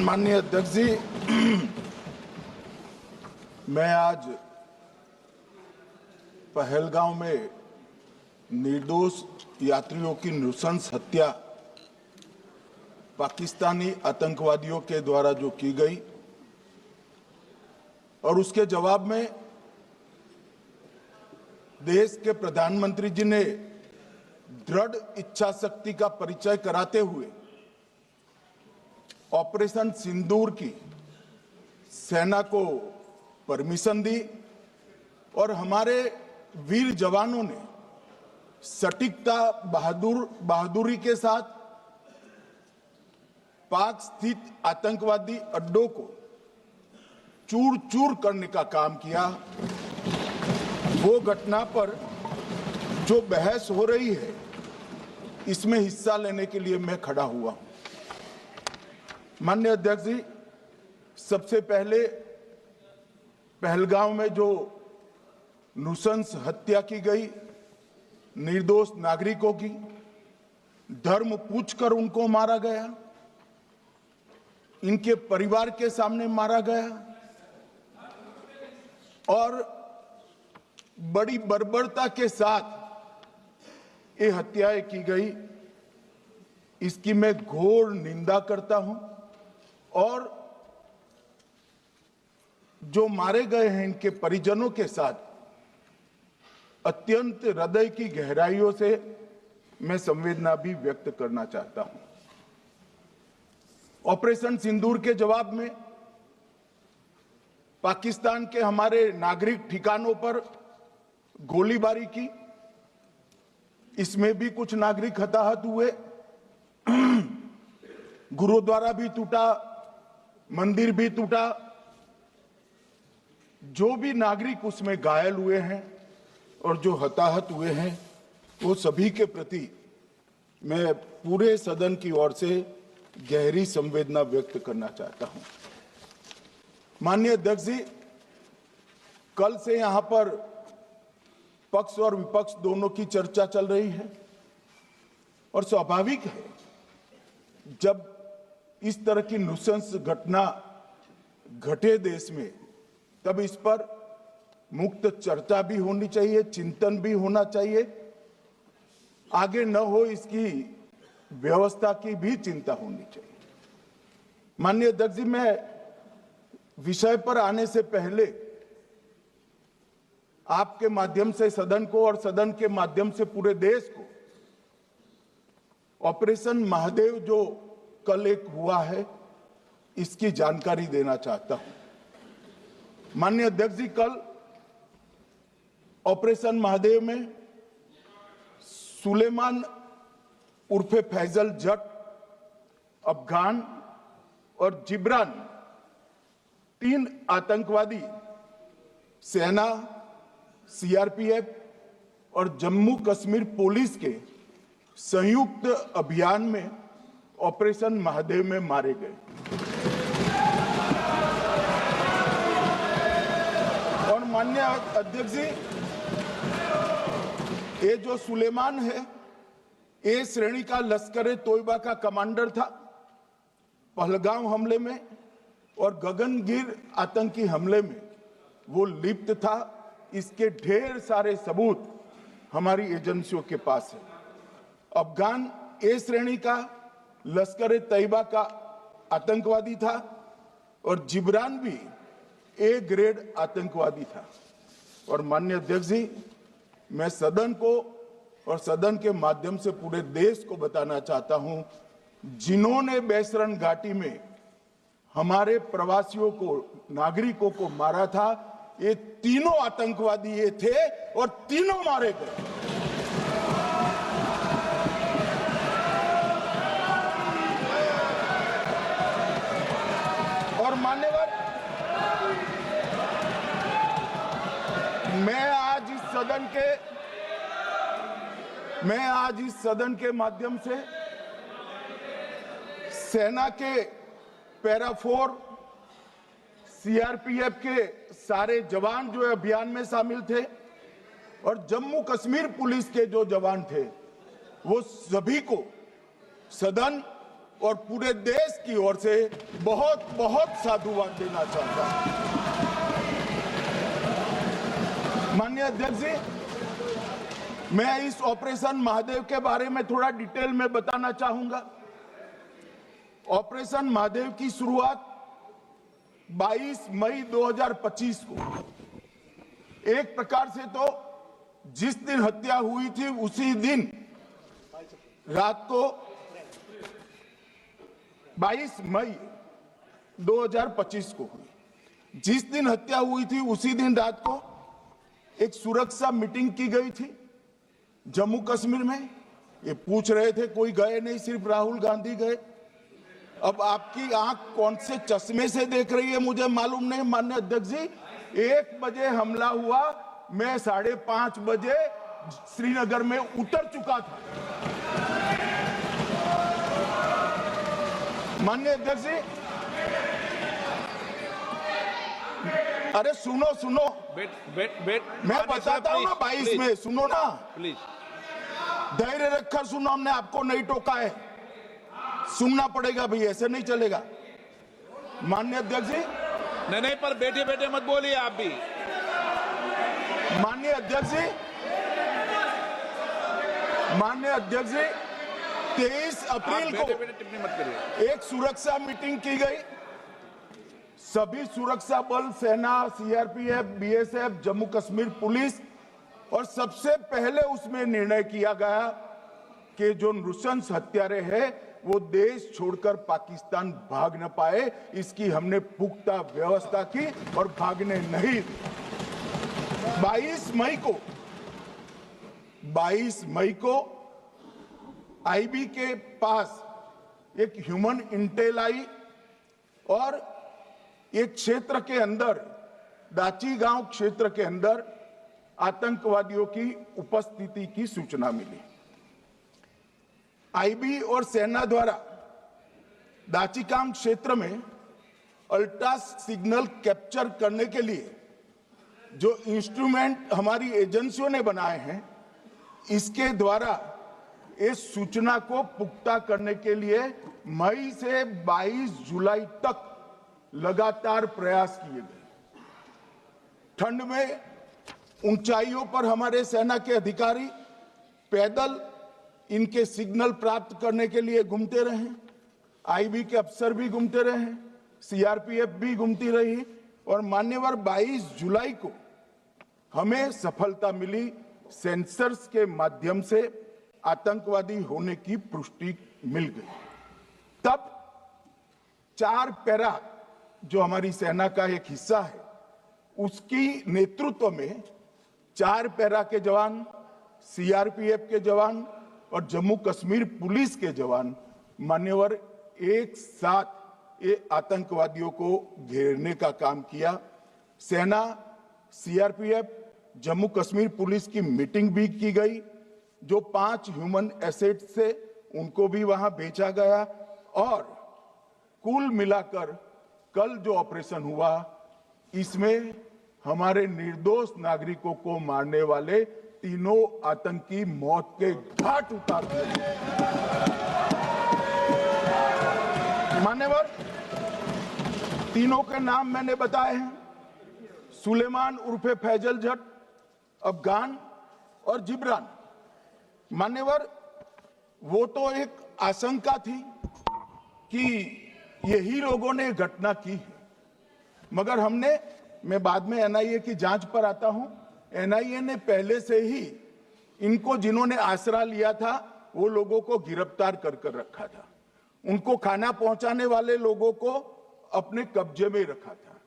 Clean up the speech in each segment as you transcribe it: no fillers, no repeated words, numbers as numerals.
सम्माननीय अध्यक्ष जी, मैं आज पहलगांव में निर्दोष यात्रियों की नृशंस हत्या पाकिस्तानी आतंकवादियों के द्वारा जो की गई और उसके जवाब में देश के प्रधानमंत्री जी ने दृढ़ इच्छा शक्ति का परिचय कराते हुए ऑपरेशन सिंदूर की सेना को परमिशन दी और हमारे वीर जवानों ने सटीकता बहादुरी के साथ पाक स्थित आतंकवादी अड्डों को चूर चूर करने का काम किया। वो घटना पर जो बहस हो रही है, इसमें हिस्सा लेने के लिए मैं खड़ा हुआ हूं। माननीय अध्यक्ष जी, सबसे पहले पहलगांव में जो नृशंस हत्या की गई निर्दोष नागरिकों की, धर्म पूछकर उनको मारा गया, इनके परिवार के सामने मारा गया और बड़ी बर्बरता के साथ ये हत्याएं की गई, इसकी मैं घोर निंदा करता हूं। और जो मारे गए हैं इनके परिजनों के साथ अत्यंत हृदय की गहराइयों से मैं संवेदना भी व्यक्त करना चाहता हूं। ऑपरेशन सिंदूर के जवाब में पाकिस्तान के हमारे नागरिक ठिकानों पर गोलीबारी की, इसमें भी कुछ नागरिक हताहत हुए, गुरुद्वारा भी टूटा, मंदिर भी टूटा। जो भी नागरिक उसमें घायल हुए हैं और जो हताहत हुए हैं, वो सभी के प्रति मैं पूरे सदन की ओर से गहरी संवेदना व्यक्त करना चाहता हूं। माननीय अध्यक्ष जी, कल से यहां पर पक्ष और विपक्ष दोनों की चर्चा चल रही है और स्वाभाविक है, जब इस तरह की नृशंस घटना घटे देश में, तब इस पर मुक्त चर्चा भी होनी चाहिए, चिंतन भी होना चाहिए, आगे न हो इसकी व्यवस्था की भी चिंता होनी चाहिए। माननीय अध्यक्ष जी, मैं विषय पर आने से पहले आपके माध्यम से सदन को और सदन के माध्यम से पूरे देश को ऑपरेशन महादेव जो कल एक हुआ है, इसकी जानकारी देना चाहता हूं। माननीय अध्यक्ष जी, कल ऑपरेशन महादेव में सुलेमान उर्फे फैजल जट, अफगान और जिब्रान, 3 आतंकवादी सेना, सीआरपीएफ और जम्मू कश्मीर पुलिस के संयुक्त अभियान में ऑपरेशन महादेव में मारे गए। और माननीय अध्यक्ष जी, ये जो सुलेमान है, ए श्रेणी का लश्कर तोयबा का कमांडर था पहलगांव हमले में, और गगनगिर आतंकी हमले में वो लिप्त था। इसके ढेर सारे सबूत हमारी एजेंसियों के पास है। अफगान ए श्रेणी का लश्कर तैयबा का आतंकवादी था और जिब्रान भी ए ग्रेड आतंकवादी था। और माननीय अध्यक्ष जी, मैं सदन को और सदन के माध्यम से पूरे देश को बताना चाहता हूं, जिन्होंने बैसरन घाटी में हमारे प्रवासियों को, नागरिकों को मारा था, ये तीनों आतंकवादी ये थे और तीनों मारे गए। और मान्यवर, मैं आज इस सदन के माध्यम से सेना के पैरा 4, सीआरपीएफ के सारे जवान जो अभियान में शामिल थे और जम्मू कश्मीर पुलिस के जो जवान थे, वो सभी को सदन और पूरे देश की ओर से बहुत बहुत साधुवाद देना चाहता हूं। माननीय अध्यक्ष जी, मैं इस ऑपरेशन महादेव के बारे में थोड़ा डिटेल में बताना चाहूंगा। ऑपरेशन महादेव की शुरुआत 22 मई 2025 को, एक प्रकार से तो जिस दिन हत्या हुई थी उसी दिन रात को 22 मई 2025 को हुई। जिस दिन हत्या हुई थी उसी दिन रात को एक सुरक्षा मीटिंग की गई थी जम्मू कश्मीर में। ये पूछ रहे थे, कोई गए नहीं, सिर्फ राहुल गांधी गए। अब आपकी आंख कौन से चश्मे से देख रही है मुझे मालूम नहीं। माननीय अध्यक्ष जी, 1 बजे हमला हुआ, मैं 5:30 बजे श्रीनगर में उतर चुका था। माननीय अध्यक्ष जी, अरे सुनो सुनो, मैं बताता हूँ ना। 22 में सुनो ना प्लीज, धैर्य रखकर सुनो। हमने आपको नहीं टोका है, सुनना पड़ेगा भाई, ऐसे नहीं चलेगा। माननीय अध्यक्ष जी, नहीं, पर बैठे बैठे मत बोलिए आप भी। माननीय अध्यक्ष जी, 23 अप्रैल को टिप्पणी मत करिए। एक सुरक्षा मीटिंग की गई। सभी सुरक्षा बल, सेना, CRPF, BSF, Jammu Kashmir police, और सबसे पहले उसमें निर्णय किया गया कि जो नृशंस हत्यारे हैं वो देश छोड़कर पाकिस्तान भाग न पाए, इसकी हमने पुख्ता व्यवस्था की और भागने नहीं। 22 मई को आईबी के पास एक ह्यूमन इंटेल आई और एक क्षेत्र के अंदर, दाची गांव क्षेत्र के अंदर आतंकवादियों की उपस्थिति की सूचना मिली। आईबी और सेना द्वारा दाचीकाम क्षेत्र में अल्ट्रा सिग्नल कैप्चर करने के लिए जो इंस्ट्रूमेंट हमारी एजेंसियों ने बनाए हैं, इसके द्वारा इस सूचना को पुख्ता करने के लिए मई से 22 जुलाई तक लगातार प्रयास किए गए। ठंड में ऊंचाइयों पर हमारे सेना के अधिकारी पैदल इनके सिग्नल प्राप्त करने के लिए घूमते रहे, आईबी के अफसर भी घूमते रहे, सीआरपीएफ भी घूमती रही, और मान्यवर 22 जुलाई को हमें सफलता मिली। सेंसर्स के माध्यम से आतंकवादी होने की पुष्टि मिल गई। तब 4 पैरा, जो हमारी सेना का एक हिस्सा है, उसकी नेतृत्व में 4 पैरा के जवान, सीआरपीएफ के जवान और जम्मू कश्मीर पुलिस के जवान मान्यवर एक साथ ये आतंकवादियों को घेरने का काम किया। सेना, सीआरपीएफ, जम्मू कश्मीर पुलिस की मीटिंग भी की गई। जो 5 ह्यूमन एसेट्स थे उनको भी वहां भेजा गया, और कुल मिलाकर कल जो ऑपरेशन हुआ, इसमें हमारे निर्दोष नागरिकों को मारने वाले तीनों आतंकी मौत के घाट उतार दिए। मान्यवर, तीनों के नाम मैंने बताए हैं, सुलेमान उर्फे फैजल जट, अफगान और जिब्रान। मान्यवर, वो तो एक आशंका थी कि यही लोगों ने घटना की है, मगर मैं बाद में एनआईए की जांच पर आता हूं, एनआईए ने पहले से ही इनको, जिन्होंने आसरा लिया था, वो लोगों को गिरफ्तार कर रखा था। उनको खाना पहुंचाने वाले लोगों को अपने कब्जे में रखा था।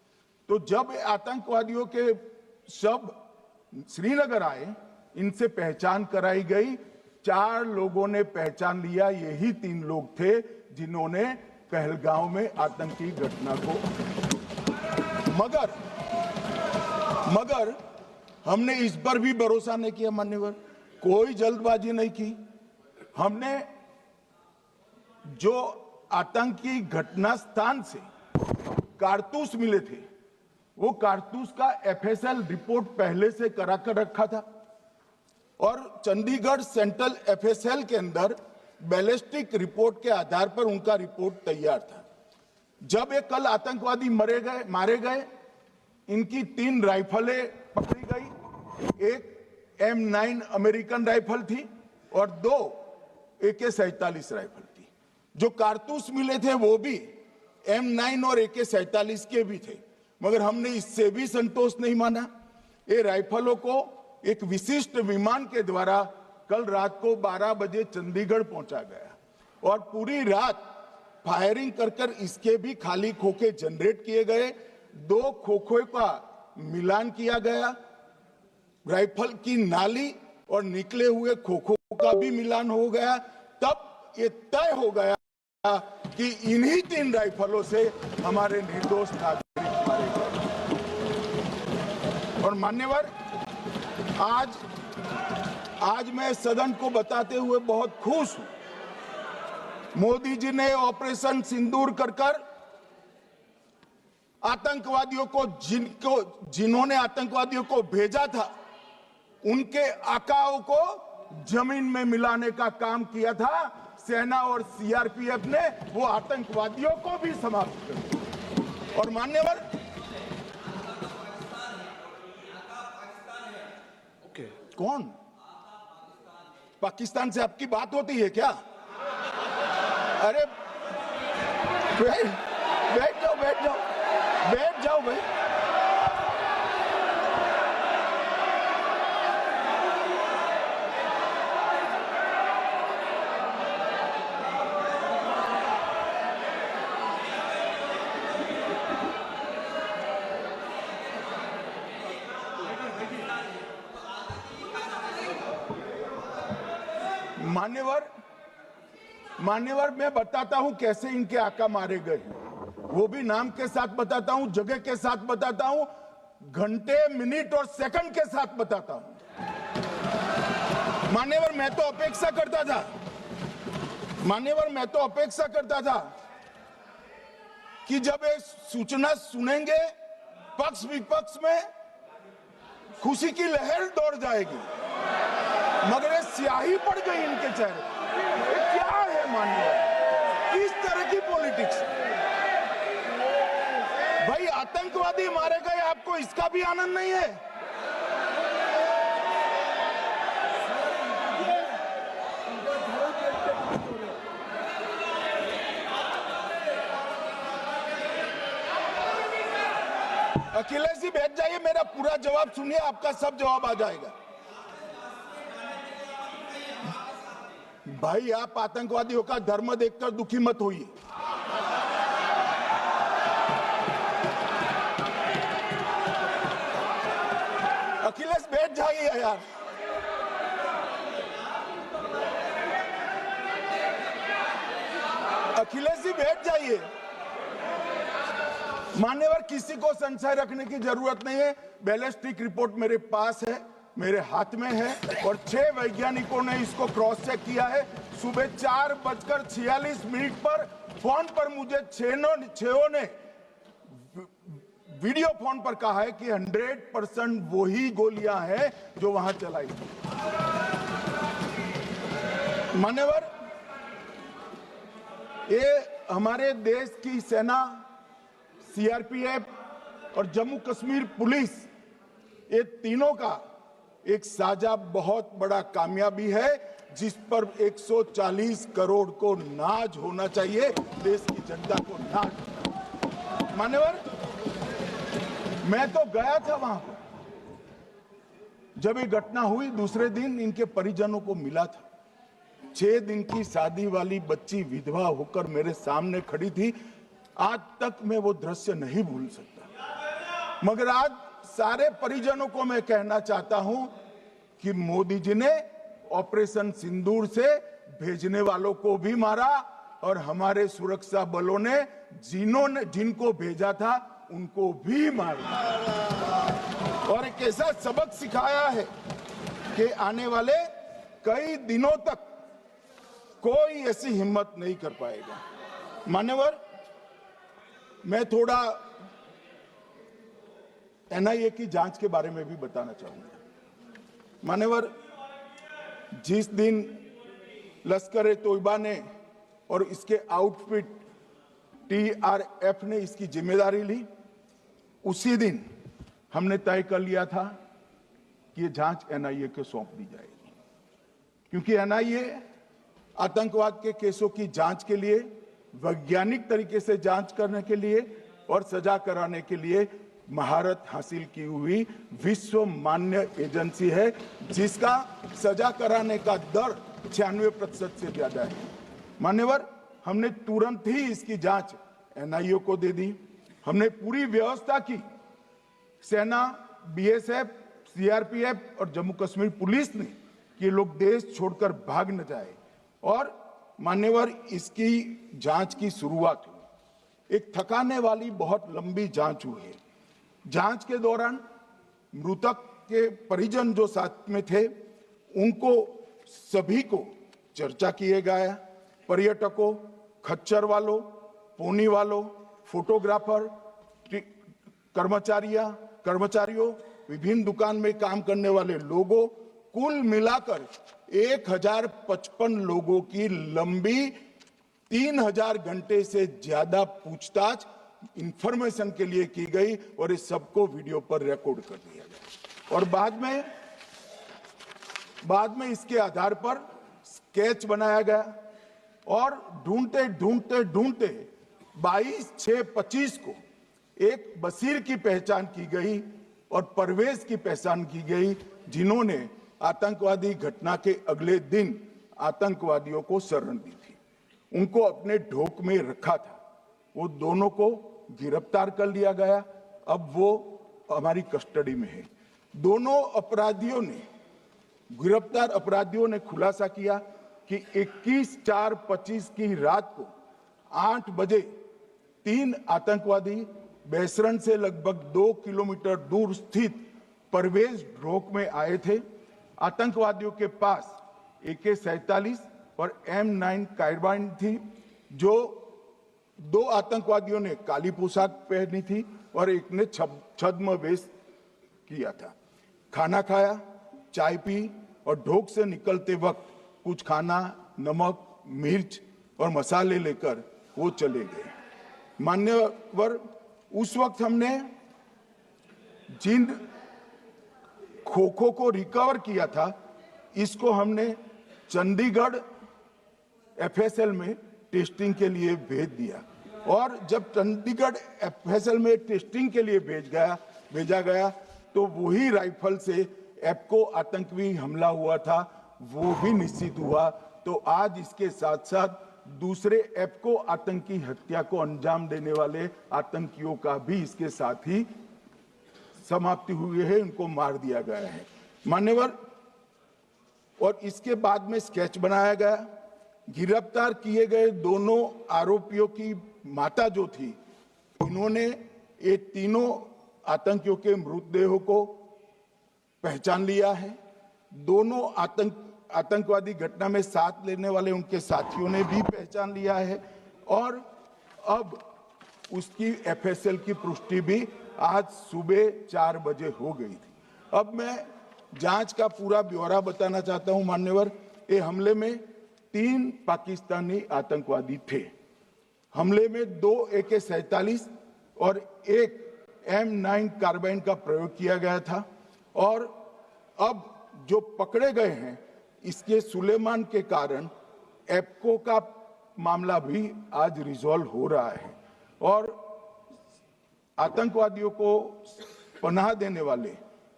तो जब आतंकवादियों के शव श्रीनगर आए, इनसे पहचान कराई गई। 4 लोगों ने पहचान लिया, यही 3 लोग थे जिन्होंने पहलगांव में आतंकी घटना को, मगर हमने इस पर भी भरोसा नहीं किया। मान्यवर, कोई जल्दबाजी नहीं की। हमने जो आतंकी घटना स्थान से कारतूस मिले थे, वो कारतूस का एफएसएल रिपोर्ट पहले से करा कर रखा था, और चंडीगढ़ सेंट्रल एफएसएल के अंदर बैलिस्टिक रिपोर्ट के आधार पर उनका रिपोर्ट तैयार था। जब ये कल आतंकवादी मारे गए, इनकी 3 राइफलें पकड़ी गई। एक M9 अमेरिकन राइफल थी और 2 AK-47 राइफल थी। जो कारतूस मिले थे वो भी M9 और AK-47 के भी थे, मगर हमने इससे भी संतोष नहीं माना। ये राइफलों को एक विशिष्ट विमान के द्वारा कल रात को 12 बजे चंडीगढ़ पहुंचा गया और पूरी रात फायरिंग कर इसके भी खाली खोखे जनरेट किए गए। 2 खोखों का मिलान किया गया, राइफल की नाली और निकले हुए खोखों का भी मिलान हो गया। तब ये तय हो गया कि इन्हीं 3 राइफलों से हमारे निर्दोष नागरिक मारे गए। और मान्यवर, आज मैं सदन को बताते हुए बहुत खुश हूं। मोदी जी ने ऑपरेशन सिंदूर कर आतंकवादियों को जिन्होंने आतंकवादियों को भेजा था, उनके आकाओं को जमीन में मिलाने का काम किया था। सेना और CRPF ने वो आतंकवादियों को भी समाप्त कर दिया। और मान्यवर, कौन पाकिस्तान से आपकी बात होती है क्या? अरे बैठ जाओ भाई। मान्यवर, मैं बताता हूं कैसे इनके आका मारे गए, वो भी नाम के साथ बताता हूं, जगह के साथ बताता हूं, घंटे, मिनट और सेकंड के साथ बताता हूं। मान्यवर, मैं तो अपेक्षा करता था कि जब ये सूचना सुनेंगे पक्ष विपक्ष में खुशी की लहर दौड़ जाएगी, मगर ये स्याही पड़ गई इनके चेहरे। ये क्या है मान्यवर, किस तरह की पॉलिटिक्स? भाई आतंकवादी मारे गए, आपको इसका भी आनंद नहीं है? अखिलेश जी बैठ जाइए, मेरा पूरा जवाब सुनिए, आपका सब जवाब आ जाएगा। भाई आप आतंकवादियों का धर्म देखकर दुखी मत होइए। अखिलेश बैठ जाइए यार। अखिलेश जी बैठ जाइए। मान्यवर, किसी को संशय रखने की जरूरत नहीं है। बैलिस्टिक रिपोर्ट मेरे पास है, मेरे हाथ में है और 6 वैज्ञानिकों ने इसको क्रॉस चेक किया है। सुबह 4:46 पर फोन पर मुझे 6 ने वीडियो फोन पर कहा है कि 100% वही गोलियां हैं जो वहां चलाई। मान्यवर, ये हमारे देश की सेना, CRPF और जम्मू कश्मीर पुलिस, ये तीनों का एक साझा बहुत बड़ा कामयाबी है, जिस पर 140 करोड़ को नाज होना चाहिए, देश की जनता को नाज। मान्यवर, मैं तो गया था वहां पर जब ये घटना हुई। दूसरे दिन इनके परिजनों को मिला था। 6 दिन की शादी वाली बच्ची विधवा होकर मेरे सामने खड़ी थी। आज तक मैं वो दृश्य नहीं भूल सकता। मगर आज सारे परिजनों को मैं कहना चाहता हूं कि मोदी जी ने ऑपरेशन सिंदूर से भेजने वालों को भी मारा और हमारे सुरक्षा बलों ने जिनको भेजा था उनको भी मारा और एक ऐसा सबक सिखाया है कि आने वाले कई दिनों तक कोई ऐसी हिम्मत नहीं कर पाएगा। मान्यवर, मैं थोड़ा NIA की जांच के बारे में भी बताना चाहूंगा। मान्यवर, जिस दिन लश्कर ए तोयबा ने और इसके आउटफिट TRF ने इसकी जिम्मेदारी ली, उसी दिन हमने तय कर लिया था कि ये जांच NIA को सौंप दी जाएगी, क्योंकि NIA आतंकवाद के केसों की जांच के लिए, वैज्ञानिक तरीके से जांच करने के लिए और सजा कराने के लिए महारत हासिल की हुई विश्व मान्य एजेंसी है, जिसका सजा कराने का दर 96% से ज्यादा है। मान्यवर, हमने तुरंत ही इसकी जांच NIA को दे दी। हमने पूरी व्यवस्था की, सेना, BSF, CRPF और जम्मू कश्मीर पुलिस ने कि ये लोग देश छोड़कर भाग न जाए। और मान्यवर, इसकी जांच की शुरुआत हुई। एक थकाने वाली बहुत लंबी जांच हुई है। जांच के दौरान मृतक के परिजन जो साथ में थे, उनको सभी को चर्चा किए गया। पर्यटकों, खच्चर वालों, पोनी वालों, फोटोग्राफर, कर्मचारियों, विभिन्न दुकान में काम करने वाले लोगों, कुल मिलाकर 1055 लोगों की लंबी 3000 घंटे से ज्यादा पूछताछ इंफॉर्मेशन के लिए की गई और इस सबको वीडियो पर रिकॉर्ड कर दिया गया। और बाद में इसके आधार पर स्केच बनाया गया और ढूंढते 22/6/25 को एक बशीर की पहचान की गई और परवेज की पहचान की गई, जिन्होंने आतंकवादी घटना के अगले दिन आतंकवादियों को शरण दी थी। उनको अपने ढोक में रखा था। वो दोनों को गिरफ्तार कर लिया गया। अब वो हमारी कस्टडी में है। दोनों गिरफ्तार अपराधियों ने खुलासा किया कि 21/4/25 की रात को 8 बजे 3 आतंकवादी बेसरन से लगभग 2 किलोमीटर दूर स्थित परवेज ढोक में आए थे। आतंकवादियों के पास AK-47 और M9 कार्बाइन थी। जो 2 आतंकवादियों ने काली पोशाक पहनी थी और एक ने छद्म वेश किया था। खाना खाया, चाय पी और ढोक से निकलते वक्त कुछ खाना, नमक, मिर्च और मसाले लेकर वो चले गए। मान्यवर, उस वक्त हमने जिन खोखों को रिकवर किया था, इसको हमने चंडीगढ़ FSL में टेस्टिंग के लिए भेज दिया। और जब चंडीगढ़ FSL में टेस्टिंग के लिए भेजा गया तो वही राइफल से एप्को आतंकी हमला हुआ था, वो भी निश्चित हुआ। तो आज इसके साथ साथ दूसरे एप्को आतंकी हत्या को अंजाम देने वाले आतंकियों का भी इसके साथ ही समाप्ति हुई है, उनको मार दिया गया है। मान्यवर, और इसके बाद में स्केच बनाया गया। गिरफ्तार किए गए दोनों आरोपियों की माता जो थी, इन्होंने ये तीनों आतंकियों के मृतदेहों को पहचान लिया है। दोनों आतंकवादी घटना में साथ लेने वाले उनके साथियों ने भी पहचान लिया है और अब उसकी FSL की पुष्टि भी आज सुबह 4 बजे हो गई थी। अब मैं जांच का पूरा ब्यौरा बताना चाहता हूं। मान्यवर, ये हमले में 3 पाकिस्तानी आतंकवादी थे। हमले में 2 AK-47 और 1 M9 कार्बाइन का प्रयोग किया गया था और अब जो पकड़े गए हैं, इसके सुलेमान के कारण एप्को का मामला भी आज रिजॉल्व हो रहा है और आतंकवादियों को पनाह देने वाले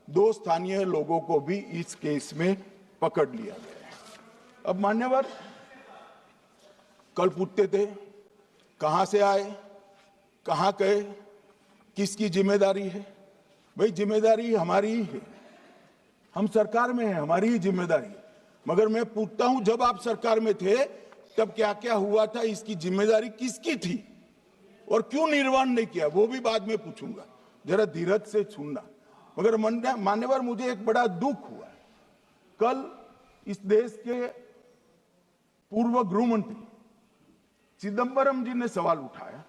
2 स्थानीय लोगों को भी इस केस में पकड़ लिया गया है। अब मान्यवर, कल पूछते थे कहां से आए, कहां गए, किसकी जिम्मेदारी है। भाई, जिम्मेदारी हमारी ही है। हम सरकार में हैं, हमारी ही जिम्मेदारी है। मगर मैं पूछता हूं, जब आप सरकार में थे तब क्या क्या हुआ था, इसकी जिम्मेदारी किसकी थी और क्यों निर्वहन नहीं किया, वो भी बाद में पूछूंगा। जरा धीरज से सुनना। मगर मान्यवर, मुझे एक बड़ा दुख हुआ। कल इस देश के पूर्व गृह मंत्री चिदंबरम जी ने सवाल उठाया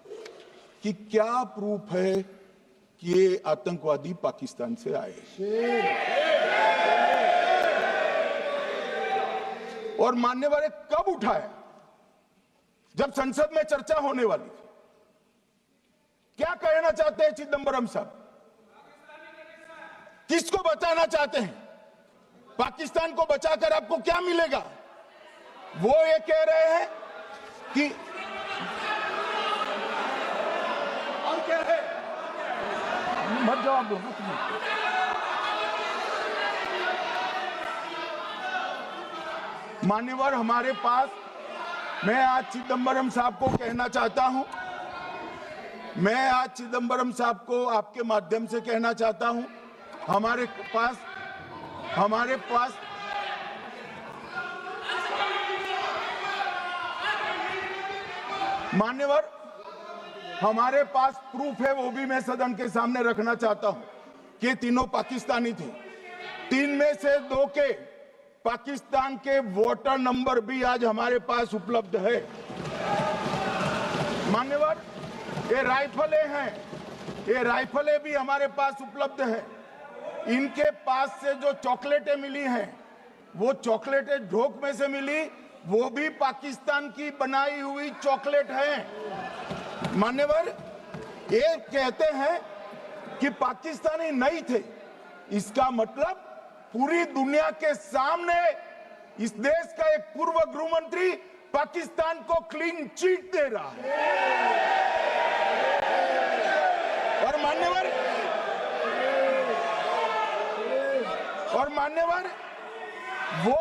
कि क्या प्रूफ है कि ये आतंकवादी पाकिस्तान से आए और मान्यवर कब उठाया? जब संसद में चर्चा होने वाली थी। क्या कहना चाहते हैं चिदंबरम साहब? किसको बचाना चाहते हैं? पाकिस्तान को बचाकर आपको क्या मिलेगा? वो ये कह रहे हैं कि मत जवाब दो ना। मान्यवर हमारे पास, मैं आज चिदंबरम साहब को कहना चाहता हूं, मैं आज चिदंबरम साहब को आपके माध्यम से कहना चाहता हूं, हमारे पास मान्यवर हमारे पास प्रूफ है, वो भी मैं सदन के सामने रखना चाहता हूं कि तीनों पाकिस्तानी थे। 3 में से 2 के पाकिस्तान के वोटर नंबर भी आज हमारे पास उपलब्ध है। मान्यवर ये राइफलें हैं, ये राइफलें भी हमारे पास उपलब्ध है। इनके पास से जो चॉकलेटें मिली हैं, वो चॉकलेटें ढोक में से मिली, वो भी पाकिस्तान की बनाई हुई चॉकलेट है। मान्यवर ये कहते हैं कि पाकिस्तानी नहीं थे, इसका मतलब पूरी दुनिया के सामने इस देश का एक पूर्व गृह मंत्री पाकिस्तान को क्लीन चिट दे रहा है। और मान्यवर वो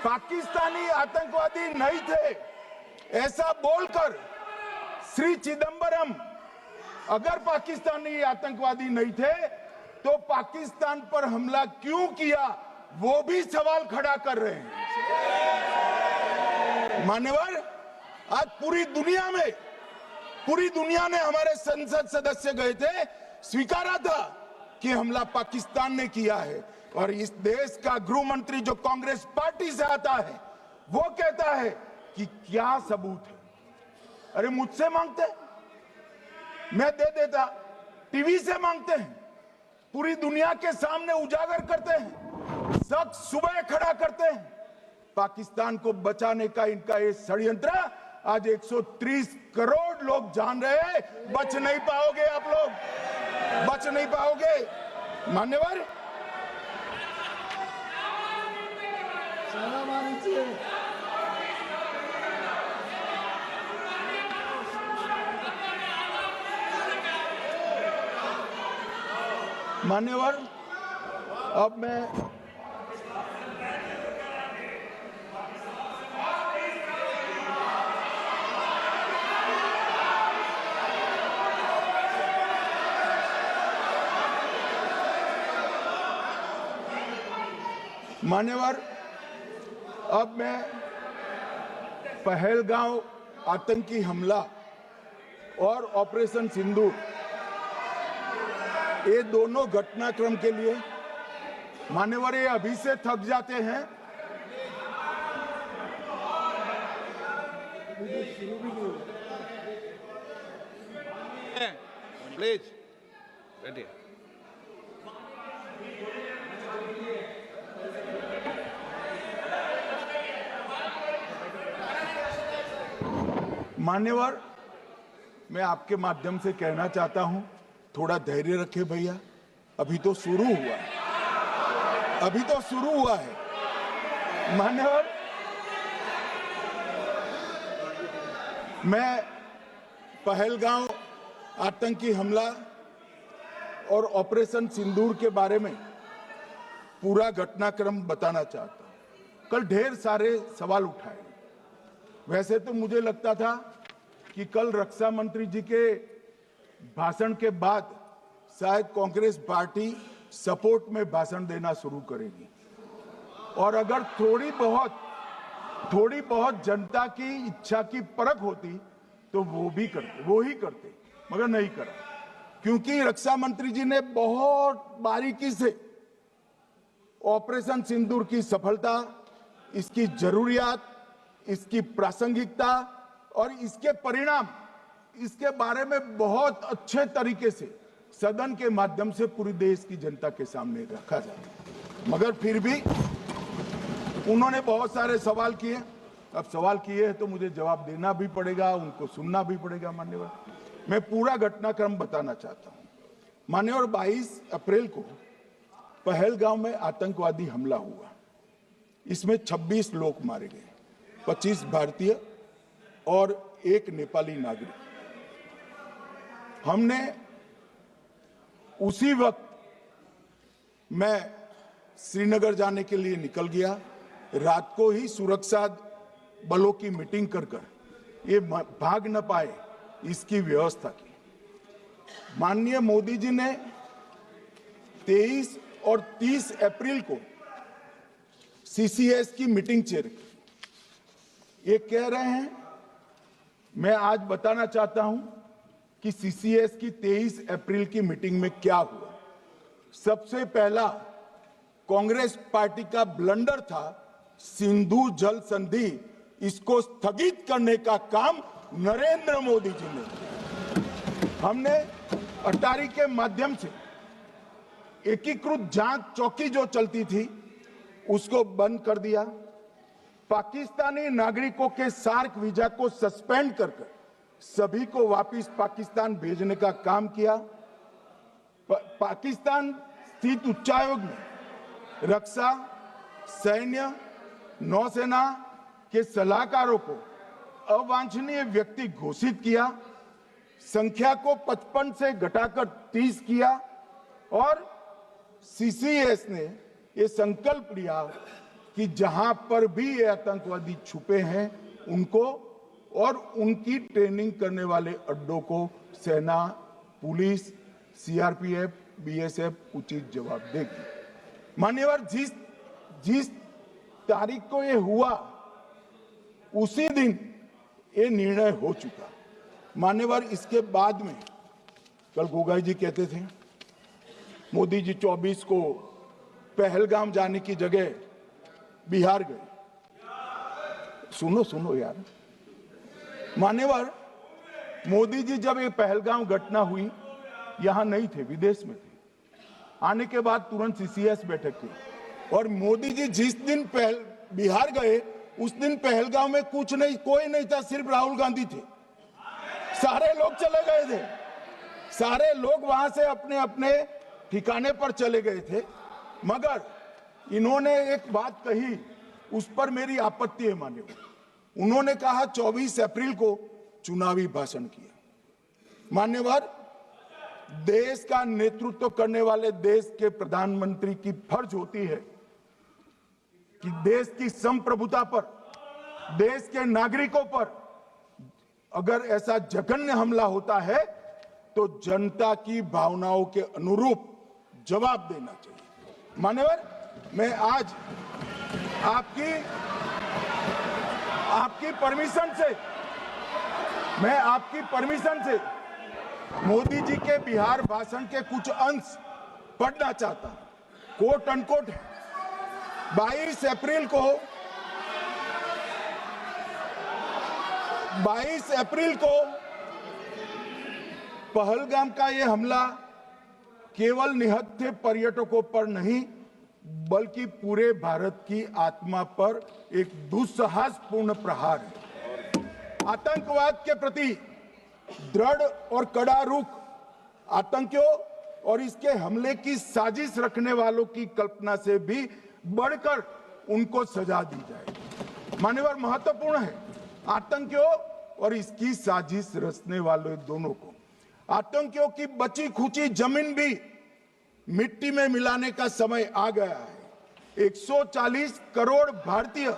पाकिस्तानी आतंकवादी नहीं थे, ऐसा बोलकर श्री चिदंबरम अगर पाकिस्तानी आतंकवादी नहीं थे तो पाकिस्तान पर हमला क्यों किया, वो भी सवाल खड़ा कर रहे हैं। मान्यवर आज पूरी दुनिया ने हमारे संसद सदस्य गए थे, स्वीकारा था कि हमला पाकिस्तान ने किया है। और इस देश का गृह मंत्री जो कांग्रेस पार्टी से आता है, वो कहता है कि क्या सबूत है? अरे मुझसे मांगते, मैं दे देता। टीवी से मांगते हैं, पूरी दुनिया के सामने उजागर करते हैं, सब सुबह खड़ा करते हैं। पाकिस्तान को बचाने का इनका ये षड्यंत्र आज 130 करोड़ लोग जान रहे हैं। बच नहीं पाओगे आप लोग, बच नहीं पाओगे। मान्यवर मान्यवर अब मैं पहलगांव आतंकी हमला और ऑपरेशन सिंदूर, ये दोनों घटनाक्रम के लिए मान्यवर ये अभी से थक जाते हैं। प्लीज बैठिए। मान्यवर मैं आपके माध्यम से कहना चाहता हूं, थोड़ा धैर्य रखे भैया, अभी तो शुरू हुआ है, अभी तो शुरू हुआ है। मान्यवर मैं पहलगांव आतंकी हमला और ऑपरेशन सिंदूर के बारे में पूरा घटनाक्रम बताना चाहता हूं। कल ढेर सारे सवाल उठाए। वैसे तो मुझे लगता था कि कल रक्षा मंत्री जी के भाषण के बाद शायद कांग्रेस पार्टी सपोर्ट में भाषण देना शुरू करेगी और अगर थोड़ी बहुत जनता की इच्छा की परख होती तो वो ही करते, मगर नहीं करा। क्योंकि रक्षा मंत्री जी ने बहुत बारीकी से ऑपरेशन सिंदूर की सफलता, इसकी जरूरियात, इसकी प्रासंगिकता और इसके परिणाम, इसके बारे में बहुत अच्छे तरीके से सदन के माध्यम से पूरी देश की जनता के सामने रखा जाए। मगर फिर भी उन्होंने बहुत सारे सवाल किए। अब सवाल किए हैं तो मुझे जवाब देना भी पड़ेगा, उनको सुनना भी पड़ेगा। मान्यवर, मैं पूरा घटनाक्रम बताना चाहता हूं। मान्यवर, 22 अप्रैल को पहलगांव में आतंकवादी हमला हुआ। इसमें 26 लोग मारे गए, 25 भारतीय और 1 नेपाली नागरिक। हमने उसी वक्त मैं श्रीनगर जाने के लिए निकल गया। रात को ही सुरक्षा बलों की मीटिंग कर ये भाग न पाए इसकी व्यवस्था की। माननीय मोदी जी ने 23 और 30 अप्रैल को सीसीएस की मीटिंग चेयर की। ये कह रहे हैं, मैं आज बताना चाहता हूं कि सीसीएस की 23 अप्रैल की मीटिंग में क्या हुआ। सबसे पहला कांग्रेस पार्टी का ब्लंडर था सिंधु जल संधि, इसको स्थगित करने का काम नरेंद्र मोदी जी ने। हमने अटारी के माध्यम से एकीकृत जांच चौकी जो चलती थी उसको बंद कर दिया। पाकिस्तानी नागरिकों के सार्क वीजा को सस्पेंड कर सभी को वापस पाकिस्तान भेजने का काम किया। पाकिस्तान स्थित उच्चायोग में रक्षा, सैन्य, नौसेना के सलाहकारों को अवांछनीय व्यक्ति घोषित किया। संख्या को 55 से घटाकर 30 किया और सीसीएस ने ये संकल्प लिया कि जहां पर भी ये आतंकवादी छुपे हैं उनको और उनकी ट्रेनिंग करने वाले अड्डों को सेना, पुलिस, सीआरपीएफ, बीएसएफ उचित जवाब देगी। मान्यवर, जिस तारीख को ये हुआ उसी दिन ये निर्णय हो चुका। मान्यवर, इसके बाद में कल गोगाई जी कहते थे मोदी जी 24 को पहलगाम जाने की जगह बिहार गए। सुनो यार। मान्यवर, मोदी जी जब ये पहलगाम घटना हुई यहां नहीं थे, विदेश में थे। आने के बाद तुरंत सीसीएस बैठक की और मोदी जी जिस दिन बिहार गए उस दिन पहलगाम में कुछ नहीं, कोई नहीं था, सिर्फ राहुल गांधी थे। सारे लोग चले गए थे, सारे लोग वहां से अपने अपने ठिकाने पर चले गए थे। मगर इन्होंने एक बात कही, उस पर मेरी आपत्ति है। मान्यवर, उन्होंने कहा 24 अप्रैल को चुनावी भाषण किया। मान्यवर, देश का नेतृत्व करने वाले देश के प्रधानमंत्री की फर्ज होती है कि देश की संप्रभुता पर, देश के नागरिकों पर अगर ऐसा जघन्य हमला होता है तो जनता की भावनाओं के अनुरूप जवाब देना चाहिए। मान्यवर, मैं आज आपकी परमिशन से मोदी जी के बिहार भाषण के कुछ अंश पढ़ना चाहता हूं। कोट अनकोट है। 22 अप्रैल को पहलगाम का यह हमला केवल निहत्थे पर्यटकों पर नहीं बल्कि पूरे भारत की आत्मा पर एक दुस्साहसपूर्ण प्रहार है। आतंकवाद के प्रति दृढ़ और कड़ा रुख, आतंकियों और इसके हमले की साजिश रखने वालों की कल्पना से भी बढ़कर उनको सजा दी जाए। मान्यवर, महत्वपूर्ण है आतंकियों और इसकी साजिश रचने वाले दोनों को। आतंकियों की बची खुची जमीन भी मिट्टी में मिलाने का समय आ गया है। 140 करोड़ भारतीय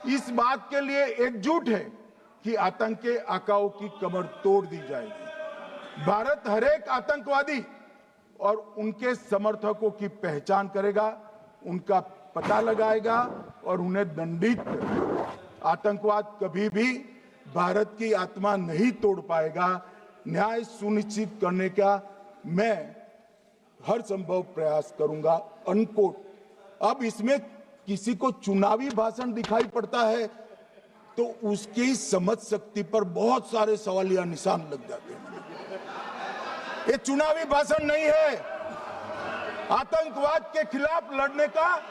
इस बात के लिए एकजुट है कि आतंक के आकाओं की कमर तोड़ दी जाएगी। भारत हरेक आतंकवादी और उनके समर्थकों की पहचान करेगा, उनका पता लगाएगा और उन्हें दंडित करेगा। आतंकवाद कभी भी भारत की आत्मा नहीं तोड़ पाएगा। न्याय सुनिश्चित करने का मैं हर संभव प्रयास करूंगा। अनकोट। अब इसमें किसी को चुनावी भाषण दिखाई पड़ता है तो उसकी समझ शक्ति पर बहुत सारे सवालिया निशान लग जाते हैं। ये चुनावी भाषण नहीं है, आतंकवाद के खिलाफ लड़ने का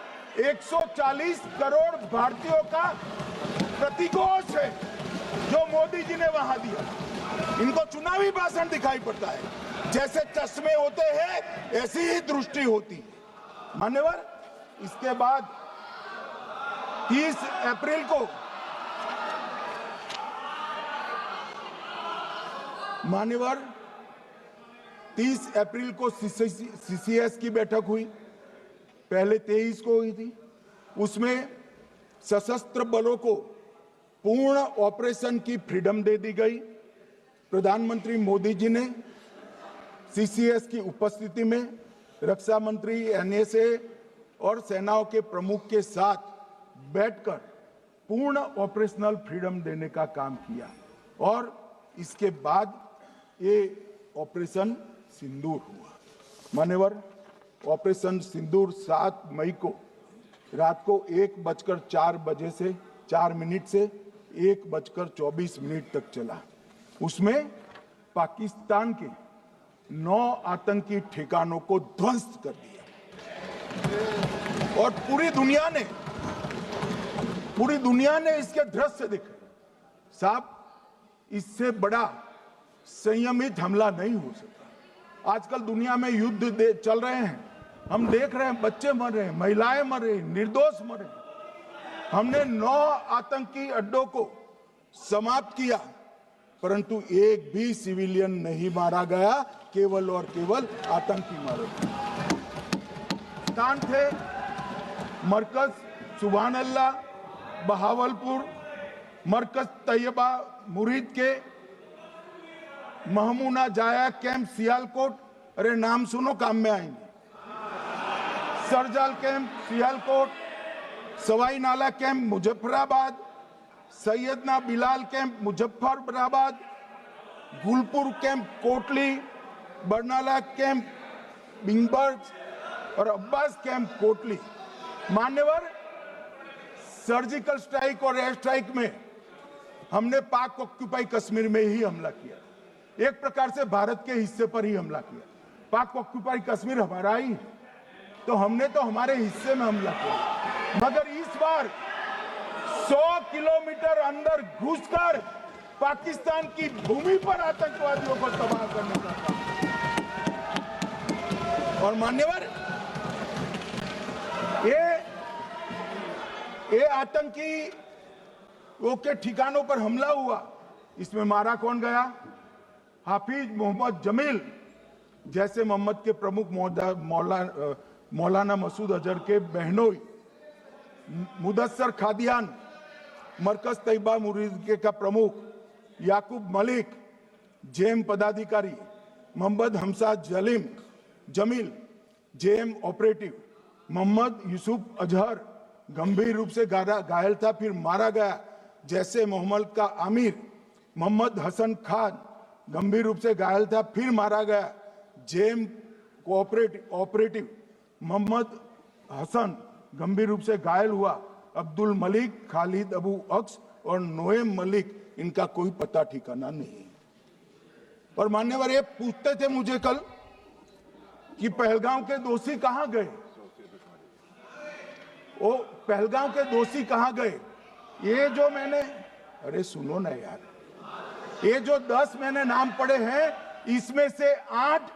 140 करोड़ भारतीयों का प्रतिघोष है जो मोदी जी ने वहां दिया। इनको चुनावी भाषण दिखाई पड़ता है, जैसे चश्मे होते हैं ऐसी ही दृष्टि होती है। मान्यवर, इसके बाद 30 अप्रैल को मान्यवर 30 अप्रैल को सीसीएस की बैठक हुई, पहले 23 को हुई थी। उसमें सशस्त्र बलों को पूर्ण ऑपरेशन की फ्रीडम दे दी गई। प्रधानमंत्री मोदी जी ने सीसीएस की उपस्थिति में रक्षा मंत्री, एनएसए और सेनाओं के प्रमुख के साथ बैठकर पूर्ण ऑपरेशनल फ्रीडम देने का काम किया और इसके बाद ये ऑपरेशन सिंदूर हुआ। मान्यवर, ऑपरेशन सिंदूर 7 मई को रात को 1:04 से 4 मिनट से 1:24 तक चला। उसमें पाकिस्तान के 9 आतंकी ठिकानों को ध्वस्त कर दिया और पूरी दुनिया ने इसके दृश्य देखे। साहब, इससे बड़ा संयमित हमला नहीं हो सकता। आजकल दुनिया में युद्ध चल रहे हैं, हम देख रहे हैं, बच्चे मर रहे हैं, महिलाएं मर रही, निर्दोष मर रहे। हमने 9 आतंकी अड्डों को समाप्त किया, परंतु एक भी सिविलियन नहीं मारा गया, केवल और केवल आतंकी मारे गए। स्थान थे मरकज सुभान अल्लाह बहावलपुर, मरकज तैयबा मुरीद के, महमूना जाया कैंप सियालकोट, अरे नाम सुनो काम में आएंगे, सरजाल camp Sialkot, Sawai Nala camp Muzaffarabad, Syedna Bilal camp Muzaffarabad, Gulpur camp Kotli, Barnala camp Bhimber और अब्बास कैंप कोटली। मान्यवर, सर्जिकल स्ट्राइक और एयर स्ट्राइक में हमने पाक ऑक्यूपाई कश्मीर में ही हमला किया, एक प्रकार से भारत के हिस्से पर ही हमला किया। पाक ऑक्यूपाई कश्मीर हमारा ही है, तो हमने तो हमारे हिस्से में हमला किया। मगर इस बार 100 किलोमीटर अंदर घुसकर पाकिस्तान की भूमि पर आतंकवादियों को तबाह करने का काम। और मान्यवर, ये आतंकी वो के ठिकानों पर हमला हुआ, इसमें मारा कौन गया? हाफिज मोहम्मद जमील जैसे मोहम्मद के प्रमुख मौलाना मसूद अजहर के बहनोई, मुदस्सर खादियान मरकज तैयबा मुरीद का प्रमुख, याकूब मलिक जेएम पदाधिकारी, मोहम्मद हमसा जमील जेएम ऑपरेटिव, मोहम्मद यूसुफ अजहर गंभीर रूप से घायल था, फिर मारा गया। जैसे मोहम्मद का आमिर मोहम्मद हसन खान गंभीर रूप से घायल था, फिर मारा गया। जेएम ऑपरेटिव मोहम्मद हसन गंभीर रूप से घायल हुआ। अब्दुल मलिक, खालिद अबू अक्स और नोएम मलिक, इनका कोई पता ठिकाना नहीं। और मान्यवर, ये पूछते थे मुझे कल कि पहलगांव के दोषी कहां गए, वो पहलगांव के दोषी कहां गए? ये जो मैंने, अरे सुनो ना यार, ये जो 10 मैंने नाम पढ़े हैं, इसमें से 8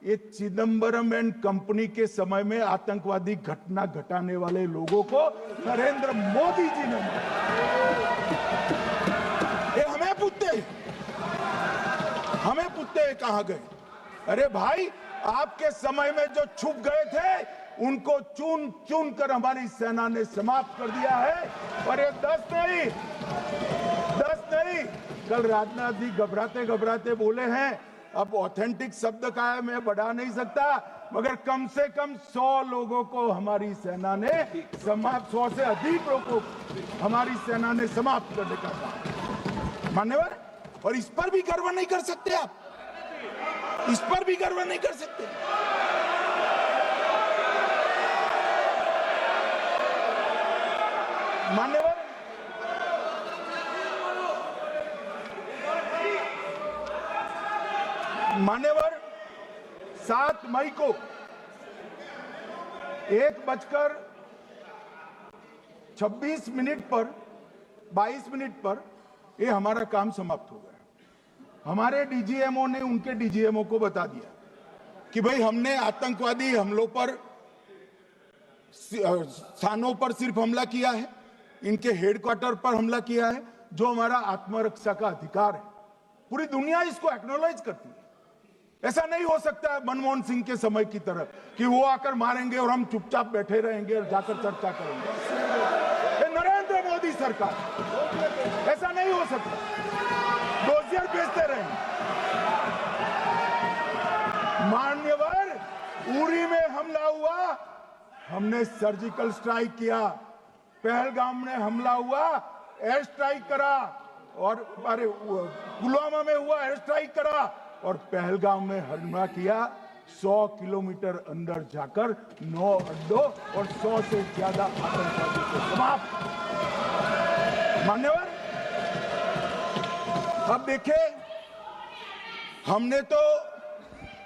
ये चिदंबरम एंड कंपनी के समय में आतंकवादी घटना घटाने वाले लोगों को नरेंद्र मोदी जी ने मारा। ये हमें पूछते हैं कहां गए? अरे भाई, आपके समय में जो छुप गए थे उनको चुन चुन कर हमारी सेना ने समाप्त कर दिया है। और ये 10 नहीं, कल राजनाथ जी घबराते घबराते बोले हैं, अब ऑथेंटिक शब्द का है, मैं बढ़ा नहीं सकता, मगर कम से कम 100 लोगों को हमारी सेना ने समाप्त, 100 से अधिक लोगों को हमारी सेना ने समाप्त करने का काम। मान्यवर, और इस पर भी गर्व नहीं कर सकते आप, इस पर भी गर्व नहीं कर सकते। मान्यवर 7 मई को 1:04 26 मिनट पर 22 मिनट पर ये हमारा काम समाप्त हो गया। हमारे डीजीएमओ ने उनके डीजीएमओ को बता दिया कि भाई हमने आतंकवादी हमलों पर स्थानों पर सिर्फ हमला किया है, इनके हेडक्वार्टर पर हमला किया है, जो हमारा आत्मरक्षा का अधिकार है। पूरी दुनिया इसको एक्नॉलेज करती है। ऐसा नहीं हो सकता है मनमोहन सिंह के समय की तरह कि वो आकर मारेंगे और हम चुपचाप बैठे रहेंगे और जाकर चर्चा करेंगे। ये नरेंद्र मोदी सरकार, ऐसा नहीं हो सकता। डोजियर भेजते रहेंगे। मान्यवर, उरी में हमला हुआ, हमने सर्जिकल स्ट्राइक किया। पहलगाम में हमला हुआ, एयर स्ट्राइक करा, और अरे पुलवामा में हुआ, एयर स्ट्राइक करा, और पहलगाम में हमला किया। 100 किलोमीटर अंदर जाकर 9 अड्डों और 100 से ज्यादा आतंकवादियों को समाप्त। मान्यवर, अब देखें,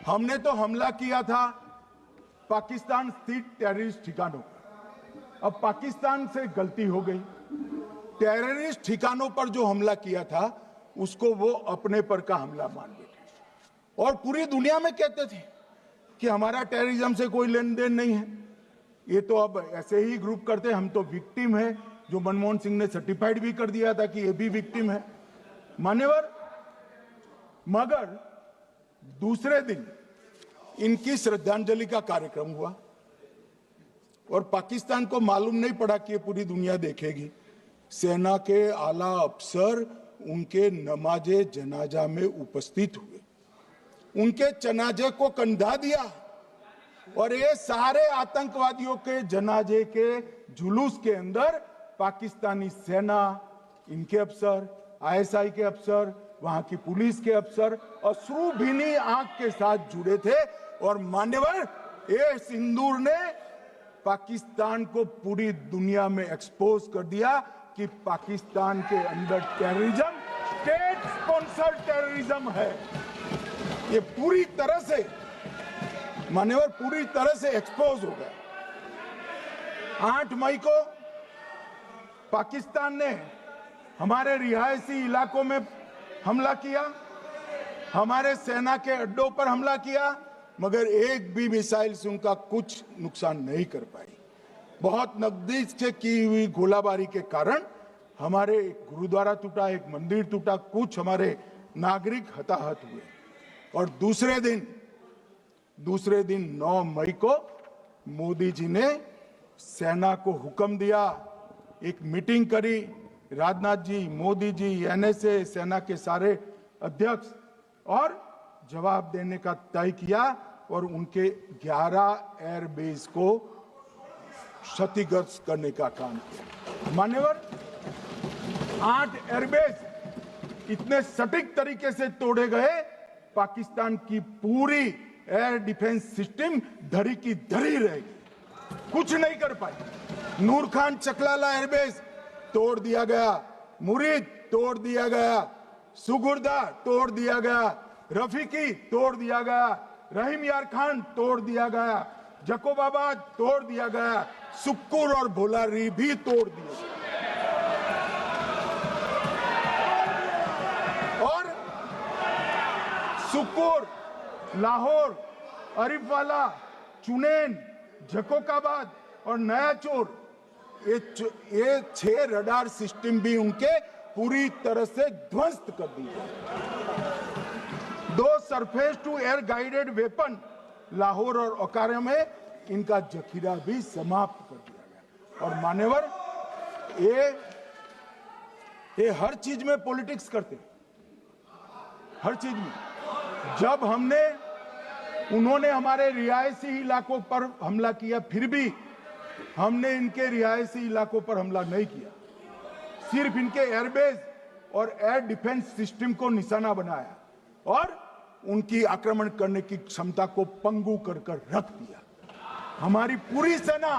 हमने तो हमला किया था पाकिस्तान स्थित टेररिस्ट ठिकानों पर। अब पाकिस्तान से गलती हो गई। टेररिस्ट ठिकानों पर जो हमला किया था उसको वो अपने पर का हमला मान बैठे और पूरी दुनिया में कहते थे कि हमारा टेररिज्म से कोई लेन देन नहीं है। ये तो अब ऐसे ही ग्रुप करते, हम तो विक्टिम है, जो मनमोहन सिंह ने सर्टिफाइड भी कर दिया था कि ये भी विक्टिम है। मान्यवर, मगर दूसरे दिन इनकी श्रद्धांजलि का कार्यक्रम हुआ और पाकिस्तान को मालूम नहीं पड़ा कि ये पूरी दुनिया देखेगी। सेना के आला अफसर उनके नमाजे जनाजा में उपस्थित हुए, उनके जनाजे को कंधा दिया और ये सारे आतंकवादियों के जनाजे के जुलूस के अंदर पाकिस्तानी सेना, इनके अफसर, आईएसआई के अफसर, वहां की पुलिस के अफसर अश्रुभीनी आंख के साथ जुड़े थे। और मान्यवर, ये सिंदूर ने पाकिस्तान को पूरी दुनिया में एक्सपोज कर दिया कि पाकिस्तान के अंदर टेररिज्म स्टेट स्पॉन्सर्ड टेररिज्म है। ये पूरी तरह से, मान्यवर, पूरी तरह से एक्सपोज हो गया। 8 मई को पाकिस्तान ने हमारे रिहायशी इलाकों में हमला किया, हमारे सेना के अड्डों पर हमला किया, मगर एक भी मिसाइल से उनका कुछ नुकसान नहीं कर पाई। बहुत नजदीक से की हुई गोलाबारी के कारण हमारे गुरुद्वारा टूटा, एक मंदिर टूटा, कुछ हमारे नागरिक हताहत हुए। और दूसरे दिन 9 मई को मोदी जी ने सेना को हुक्म दिया, एक मीटिंग करी। राजनाथ जी, मोदी जी, एनएसए, सेना के सारे अध्यक्ष, और जवाब देने का तय किया और उनके 11 एयरबेस को क्षतिग्रस्त करने का काम किया। मान्यवर, 8 एयरबेस इतने सटीक तरीके से तोड़े गए, पाकिस्तान की पूरी एयर डिफेंस सिस्टम धरी की धरी रहेगी, कुछ नहीं कर पाई। नूर खान चकलाला एयरबेस तोड़ दिया गया, मुरीद तोड़ दिया गया, सुगुर्दा तोड़ दिया गया, रफीकी तोड़ दिया गया, रहीम यार खान तोड़ दिया गया, जकोबाबाद तोड़ दिया गया, सुक्कुर और भोलारी भी तोड़ दिया गया। और सुक्कुर, लाहौर, अरिफवाला, चुनेन, जकोकाबाद और नया चोर, ये 6 रडार सिस्टम भी उनके पूरी तरह से ध्वस्त कर दिए। 2 surface to air guided weapon Lahore और ओकारा में इनका जखीरा भी समाप्त कर दिया गया। और मान्यवर, ये हर चीज में पॉलिटिक्स करते, हर चीज में। जब उन्होंने हमारे रिहायशी इलाकों पर हमला किया, फिर भी हमने इनके रिहायशी इलाकों पर हमला नहीं किया, सिर्फ इनके एयरबेस और एयर डिफेंस सिस्टम को निशाना बनाया और उनकी आक्रमण करने की क्षमता को पंगु कर रख दिया। हमारी पूरी सेना,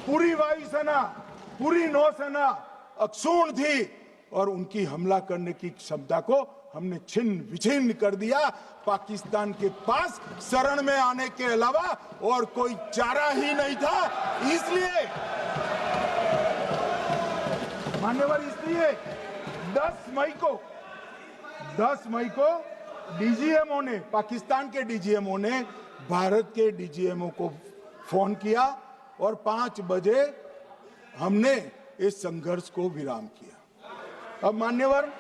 पूरी वायुसेना, पूरी नौसेना अक्षुण्ण थी और उनकी हमला करने की क्षमता को हमने छिन्न विछिन्न कर दिया। पाकिस्तान के पास शरण में आने के अलावा और कोई चारा ही नहीं था। इसलिए मान्यवर इसलिए 10 मई को डीजीएमओ ने, पाकिस्तान के डीजीएमओ ने भारत के डीजीएमओ को फोन किया और 5 बजे हमने इस संघर्ष को विराम किया। अब मान्यवर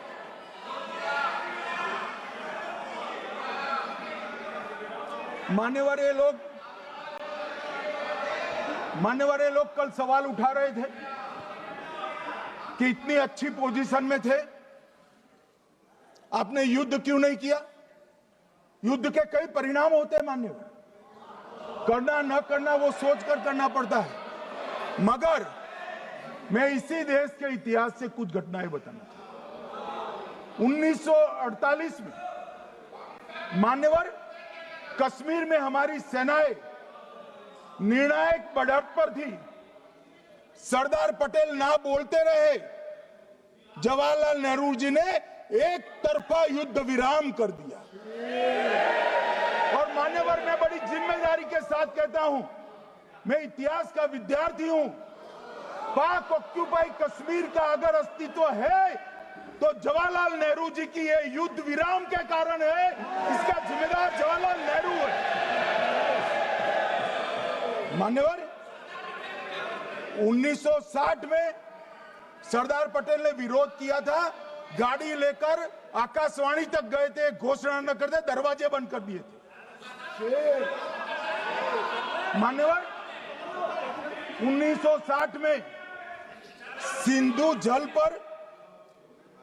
ये लोग कल सवाल उठा रहे थे कि इतनी अच्छी पोजीशन में थे, आपने युद्ध क्यों नहीं किया? युद्ध के कई परिणाम होते हैं मान्यवर, करना न करना वो सोचकर करना पड़ता है। मगर मैं इसी देश के इतिहास से कुछ घटनाएं बताना चाहता हूं। 1948 में मान्यवर कश्मीर में हमारी सेनाएं निर्णायक बढ़त पर थी। सरदार पटेल ना बोलते रहे, जवाहरलाल नेहरू जी ने एक तरफा युद्ध विराम कर दिया। और मान्यवर मैं बड़ी जिम्मेदारी के साथ कहता हूं, मैं इतिहास का विद्यार्थी हूं, पाक ऑक्यूपाई कश्मीर का अगर अस्तित्व है तो जवाहरलाल नेहरू जी की ये युद्ध विराम के कारण है। इसका जिम्मेदार जवाहरलाल नेहरू है। मान्यवर 1960 में सरदार पटेल ने विरोध किया था, गाड़ी लेकर आकाशवाणी तक गए थे, घोषणा न करते दरवाजे बंद कर दिए थे। मान्यवर 1960 में सिंधु जल पर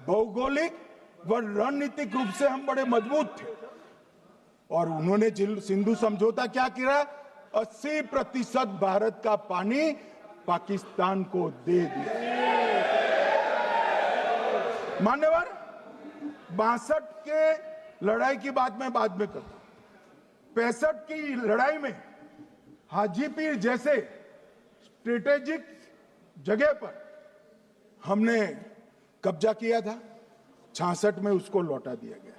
भौगोलिक व रणनीतिक रूप से हम बड़े मजबूत थे और उन्होंने सिंधु समझौता क्या किया? 80% भारत का पानी पाकिस्तान को दे दिया। मान्यवर 62 के लड़ाई की बात मैं बाद में करता हूं। 65 की लड़ाई में हाजीपीर जैसे स्ट्रेटेजिक जगह पर हमने कब्जा किया था, 66 में उसको लौटा दिया गया।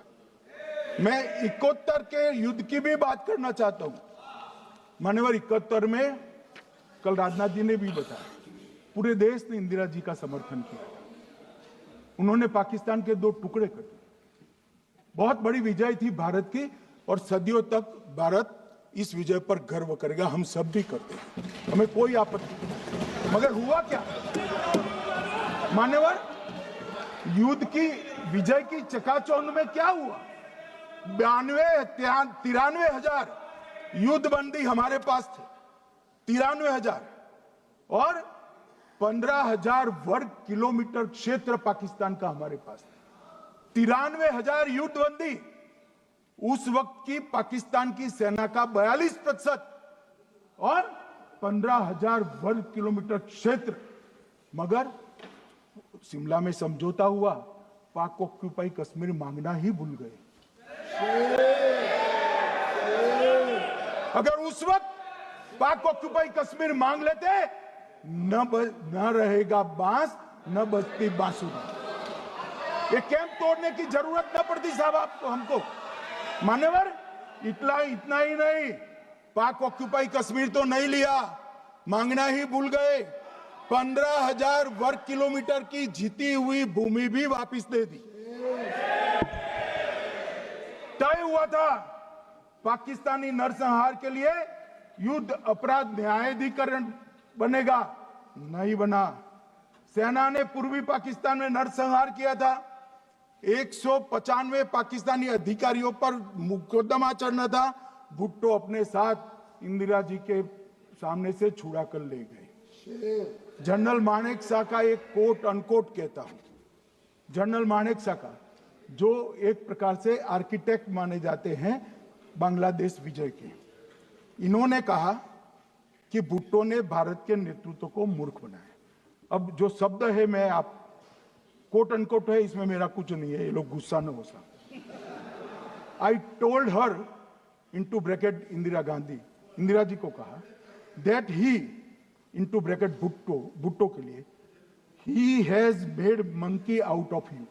मैं 71 के युद्ध की भी बात करना चाहता हूं। मान्यवर 71 में कल राजनाथ जी ने भी बताया, पूरे देश ने इंदिरा जी का समर्थन किया। उन्होंने पाकिस्तान के 2 टुकड़े कर दिए। बहुत बड़ी विजय थी भारत की और सदियों तक भारत इस विजय पर गर्व करेगा। हम सब भी करते हैं, हमें कोई आपत्ति नहीं। मगर हुआ क्या मान्यवर? युद्ध की विजय की चकाचौंध में क्या हुआ? 93 हजार युद्धबंदी हमारे पास थे, 93,000 और 15,000 वर्ग किलोमीटर क्षेत्र पाकिस्तान का हमारे पास था। 93,000 युद्धबंदी उस वक्त की पाकिस्तान की सेना का 42% और 15,000 वर्ग किलोमीटर क्षेत्र। मगर शिमला में समझौता हुआ, पाक ऑक्यूपाई कश्मीर मांगना ही भूल गए। अगर उस वक्त पाक ऑक्यूपाई कश्मीर मांग लेते, न रहेगा बांस न बजती बांसुरी। ये कैंप तोड़ने की जरूरत न पड़ती साहब आपको, हमको। मान्यवर इतना ही नहीं, पाक ऑक्यूपाई कश्मीर तो नहीं लिया, मांगना ही भूल गए। 15,000 वर्ग किलोमीटर की जीती हुई भूमि भी वापस दे दी। तय हुआ था पाकिस्तानी नरसंहार के लिए युद्ध अपराध न्यायाधिकरण बनेगा, नहीं बना। सेना ने पूर्वी पाकिस्तान में नरसंहार किया था। 195 पाकिस्तानी अधिकारियों पर मुकदमा चढ़ना था। भुट्टो अपने साथ इंदिरा जी के सामने से छुड़ा कर ले गए। जनरल मानेकशॉ का एक कोट अनकोट कहता हूं, जनरल मानेकशॉ का, जो एक प्रकार से आर्किटेक्ट माने जाते हैं बांग्लादेश विजय के, इन्होंने कहा कि भुट्टो ने भारत के नेतृत्व को मूर्ख बनाया। अब जो शब्द है, मैं आप कोट अनकोट है, इसमें मेरा कुछ नहीं है, ये लोग गुस्सा न हो सकते। I told her into bracket Indira Gandhi, Indira ji को कहा that he into bracket Bhutto के लिए, he has made monkey out of you.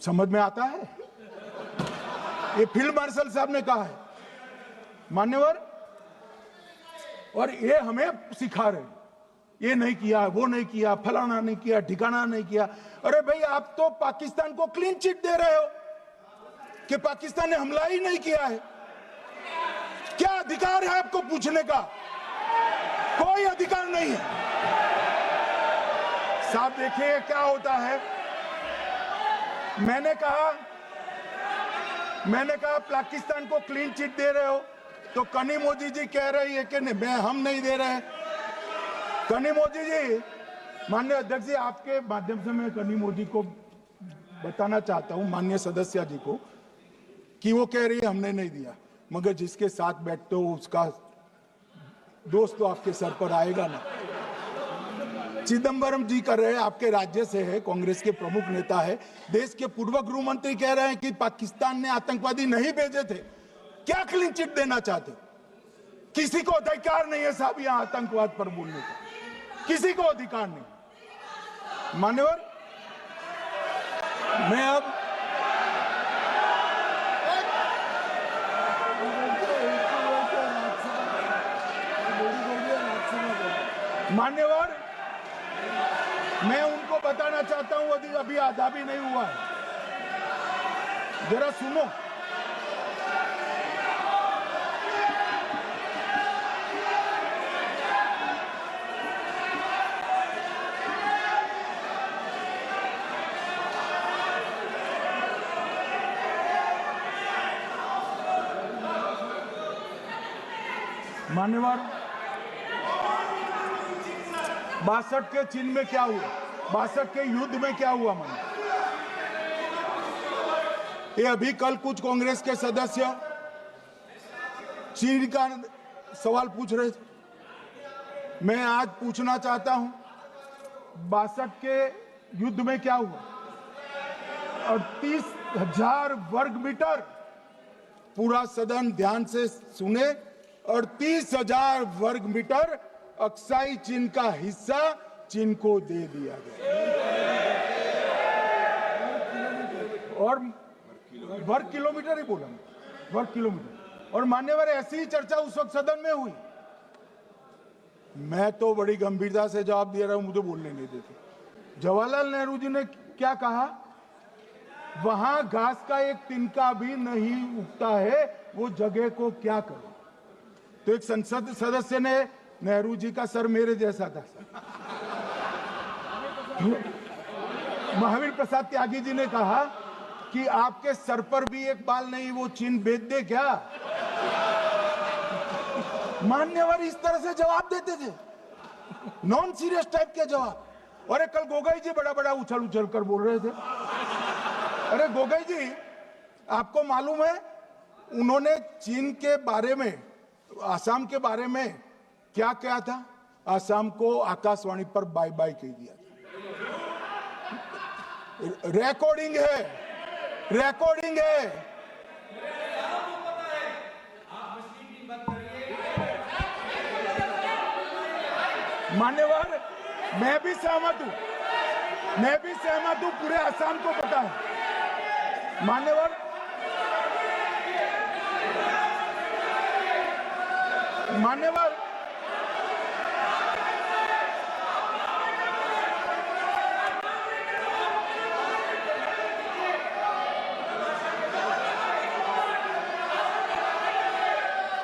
समझ में आता है? ये फील्ड मार्शल साहब ने कहा है मान्यवर, और ये हमें सिखा रहे हैं। ये नहीं किया, वो नहीं किया, फलाना नहीं किया, ठिकाना नहीं किया। अरे भाई, आप तो पाकिस्तान को क्लीन चिट दे रहे हो कि पाकिस्तान ने हमला ही नहीं किया है। क्या अधिकार है आपको पूछने का? कोई अधिकार नहीं है। साहब देखिए क्या होता है। मैंने कहा पाकिस्तान को क्लीन चिट दे रहे हो, तो कनी मोदी जी कह रही है कि हम नहीं दे रहे हैं। कनी मोदी जी, माननीय अध्यक्ष जी, आपके माध्यम से मैं कनी मोदी को बताना चाहता हूं, माननीय सदस्य जी को, कि वो कह रही है हमने नहीं दिया, मगर जिसके साथ बैठते हो उसका दोस्त तो आपके सर पर आएगा ना। चिदम्बरम जी कर रहे हैं, आपके राज्य से है, कांग्रेस के प्रमुख नेता है। देश के पूर्व गृह मंत्री कह रहे हैं कि पाकिस्तान ने आतंकवादी नहीं भेजे थे। क्या क्लीन चिट देना चाहते? किसी को अधिकार नहीं है साहब यहां आतंकवाद पर बोलने का, किसी को अधिकार नहीं। मान्यवर, मैं अब मान्यवर, मैं उनको बताना चाहता हूं, अभी आधा भी नहीं हुआ है, जरा सुनो। मान्यवर, 62 के चिन्ह में क्या हुआ, 62 के युद्ध में क्या हुआ? ये अभी कल कुछ कांग्रेस के सदस्य चीन का सवाल पूछ रहे थे। मैं आज पूछना चाहता हूं, 62 के युद्ध में क्या हुआ? 38,000 वर्ग मीटर, पूरा सदन ध्यान से सुने, 38,000 वर्ग मीटर अक्साई चीन का हिस्सा चीन को दे दिया गया। और वर्ग किलोमीटर ही बोला, वर्ग किलोमीटर। और मान्यवर, ऐसी ही चर्चा उस वक्त सदन में हुई। मैं तो बड़ी गंभीरता से जवाब दे रहा हूं, मुझे बोलने नहीं देते। जवाहरलाल नेहरू जी ने क्या कहा? वहां घास का एक तिनका भी नहीं उगता है, वो जगह को क्या करे? तो एक संसद सदस्य ने, नेहरू जी का सर मेरे जैसा था, महावीर प्रसाद त्यागी जी ने कहा कि आपके सर पर भी एक बाल नहीं, वो चीन बेच दे क्या? मान्यवर इस तरह से जवाब देते थे, नॉन सीरियस टाइप के जवाब। और कल गोगोई जी बड़ा बड़ा उछल उछल कर बोल रहे थे। अरे गोगोई जी, आपको मालूम है उन्होंने चीन के बारे में, आसाम के बारे में क्या क्या था? आसाम को आकाशवाणी पर बाय बाय कह दिया। रिकॉर्डिंग है, रिकॉर्डिंग है। मान्यवर, मैं भी सहमत हूं, मैं भी सहमत हूं, पूरे आसाम को पता है। मान्यवर, मान्यवर,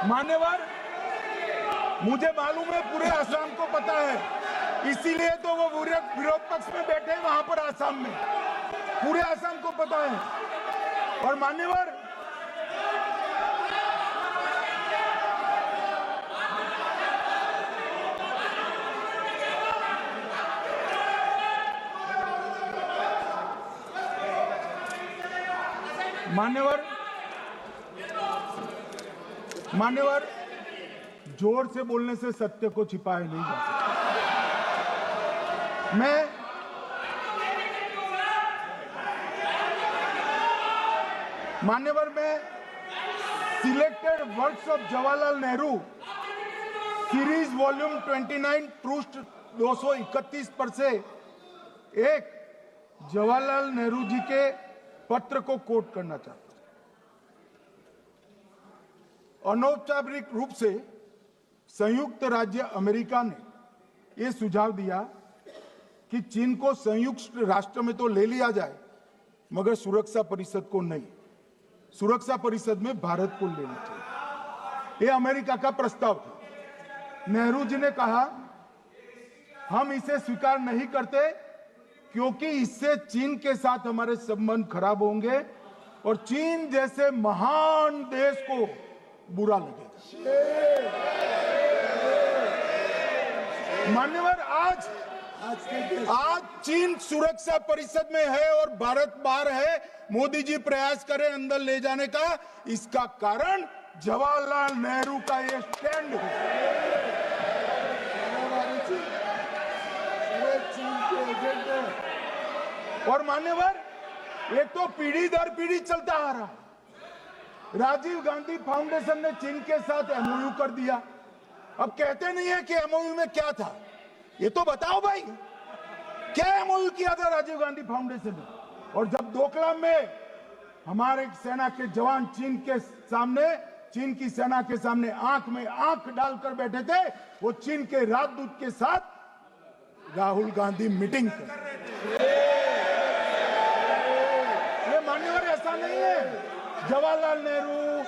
मान्यवर, मुझे मालूम है पूरे आसाम को पता है, इसीलिए तो वो विरोध पक्ष में बैठे हैं वहां पर आसाम में। पूरे आसाम को पता है। और मान्यवर, मान्यवर, मान्यवर, जोर से बोलने से सत्य को छिपाया नहीं जा सकता। मान्यवर, मैं selected works of Jawaharlal Nehru series volume 29 पृष्ठ 231 पर से एक जवाहरलाल नेहरू जी के पत्र को कोट करना चाहता हूं। अनौपचारिक रूप से संयुक्त राज्य अमेरिका ने ये सुझाव दिया कि चीन को संयुक्त राष्ट्र में तो ले लिया जाए, मगर सुरक्षा परिषद को नहीं। सुरक्षा परिषद में भारत को लेना चाहिए। ये अमेरिका का प्रस्ताव था। नेहरू जी ने कहा हम इसे स्वीकार नहीं करते क्योंकि इससे चीन के साथ हमारे संबंध खराब होंगे और चीन जैसे महान देश को बुरा लगेगा। मान्यवर, आज चीन सुरक्षा परिषद में है और भारत बाहर है। मोदी जी प्रयास करें अंदर ले जाने का। इसका कारण जवाहरलाल नेहरू का ये स्टैंड है। और मान्यवर, ये तो पीढ़ी दर पीढ़ी चलता आ रहा है। राजीव गांधी फाउंडेशन ने चीन के साथ एमओयू कर दिया। अब कहते नहीं है कि एमओयू में क्या था, ये तो बताओ भाई, क्या एमओयू किया था राजीव गांधी फाउंडेशन ने? और जब डोकलाम में हमारे सेना के जवान चीन की सेना के सामने आंख में आंख डालकर बैठे थे, वो चीन के राजदूत के साथ राहुल गांधी मीटिंग कर रहे थे। ये मान्यवर ऐसा नहीं है। जवाहरलाल नेहरू,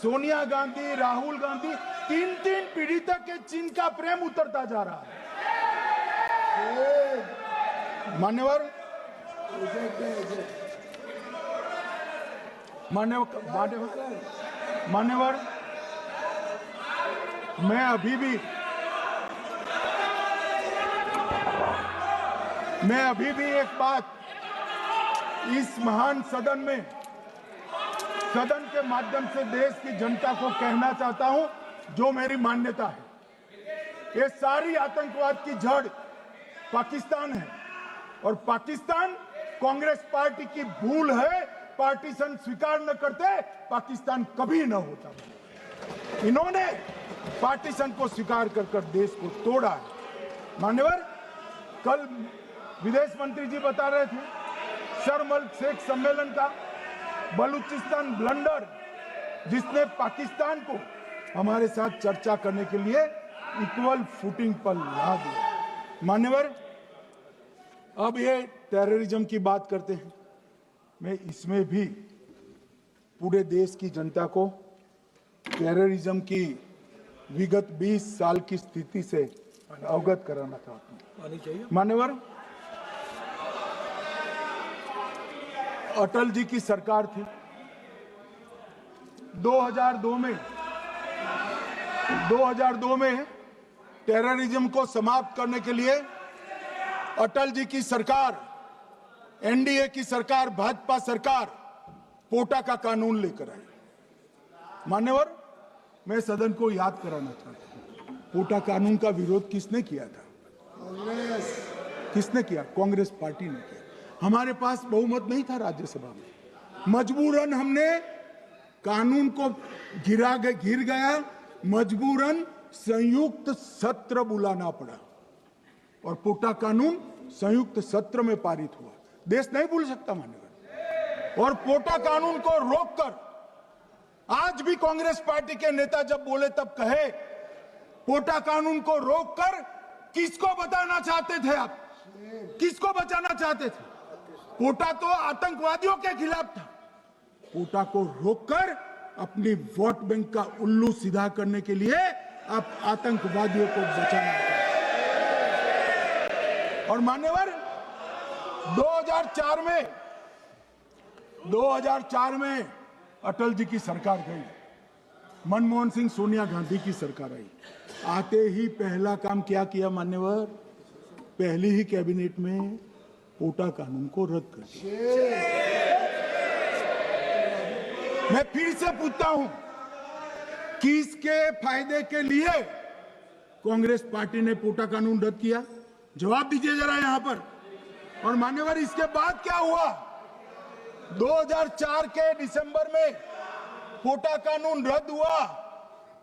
सोनिया गांधी, राहुल गांधी, तीन पीढ़ी तक के चीन का प्रेम उतरता जा रहा है। मान्यवर, मैं अभी भी एक बात इस महान सदन के माध्यम से देश की जनता को कहना चाहता हूं, जो मेरी मान्यता है। ये सारी आतंकवाद की जड़ पाकिस्तान है और पाकिस्तान कांग्रेस पार्टी की भूल है। पार्टीशन स्वीकार न करते पाकिस्तान कभी न होता। इन्होंने पार्टीशन को स्वीकार कर देश को तोड़ा है। मान्यवर, कल विदेश मंत्री जी बता रहे थे शर्म अल शेख सम्मेलन का बलूचिस्तान ब्लंडर, जिसने पाकिस्तान को हमारे साथ चर्चा करने के लिए इक्वल फुटिंग पर ला दिया। मान्यवर, अब ये टेररिज्म की बात करते हैं। मैं इसमें भी पूरे देश की जनता को टेररिज्म की विगत 20 साल की स्थिति से अवगत कराना चाहता हूं। मान्यवर, अटल जी की सरकार थी। 2002 में टेररिज्म को समाप्त करने के लिए अटल जी की सरकार, एनडीए की सरकार, भाजपा सरकार पोटा का कानून लेकर आई। मान्यवर, मैं सदन को याद कराना चाहता हूं, पोटा कानून का विरोध किसने किया था? किसने किया? कांग्रेस पार्टी ने किया। हमारे पास बहुमत नहीं था राज्यसभा में। मजबूरन हमने कानून को घिर गया, मजबूरन संयुक्त सत्र बुलाना पड़ा और पोटा कानून संयुक्त सत्र में पारित हुआ। देश नहीं भूल सकता मान्यवर। और पोटा कानून को रोककर आज भी कांग्रेस पार्टी के नेता जब बोले तब कहे, पोटा कानून को रोककर किसको बताना चाहते थे आप? किसको बचाना चाहते थे? पोटा तो आतंकवादियों के खिलाफ था। पोटा को रोककर अपनी वोट बैंक का उल्लू सीधा करने के लिए आप आतंकवादियों को बचाना चाहते। और मान्यवर, 2004 में अटल जी की सरकार गई, मनमोहन सिंह, सोनिया गांधी की सरकार आई। आते ही पहला काम क्या किया मान्यवर? पहली ही कैबिनेट में पोटा कानून को रद्द कर दिया। मैं फिर से पूछता हूं, किसके फायदे के लिए कांग्रेस पार्टी ने पोटा कानून रद्द किया? जवाब दीजिए जरा यहां पर। और मान्यवर, इसके बाद क्या हुआ? 2004 के दिसंबर में पोटा कानून रद्द हुआ।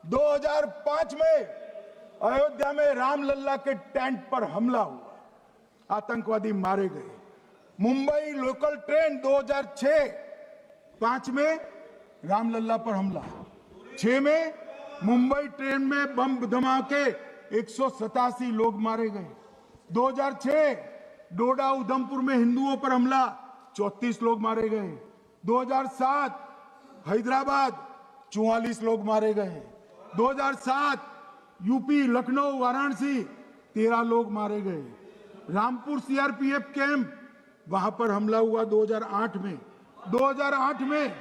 2005 में अयोध्या में रामलल्ला के टेंट पर हमला हुआ, आतंकवादी मारे गए। मुंबई लोकल ट्रेन 2005 में रामलल्ला पर हमला, 6 में मुंबई ट्रेन में बम धमाके, 187 लोग मारे गए। 2006 डोडा उधमपुर में हिंदुओं पर हमला, 34 लोग मारे गए। 2007 हैदराबाद 44 लोग मारे गए। 2007 यूपी लखनऊ वाराणसी 13 लोग मारे गए। रामपुर सीआरपीएफ कैंप वहां पर हमला हुआ 2008 में। 2008 में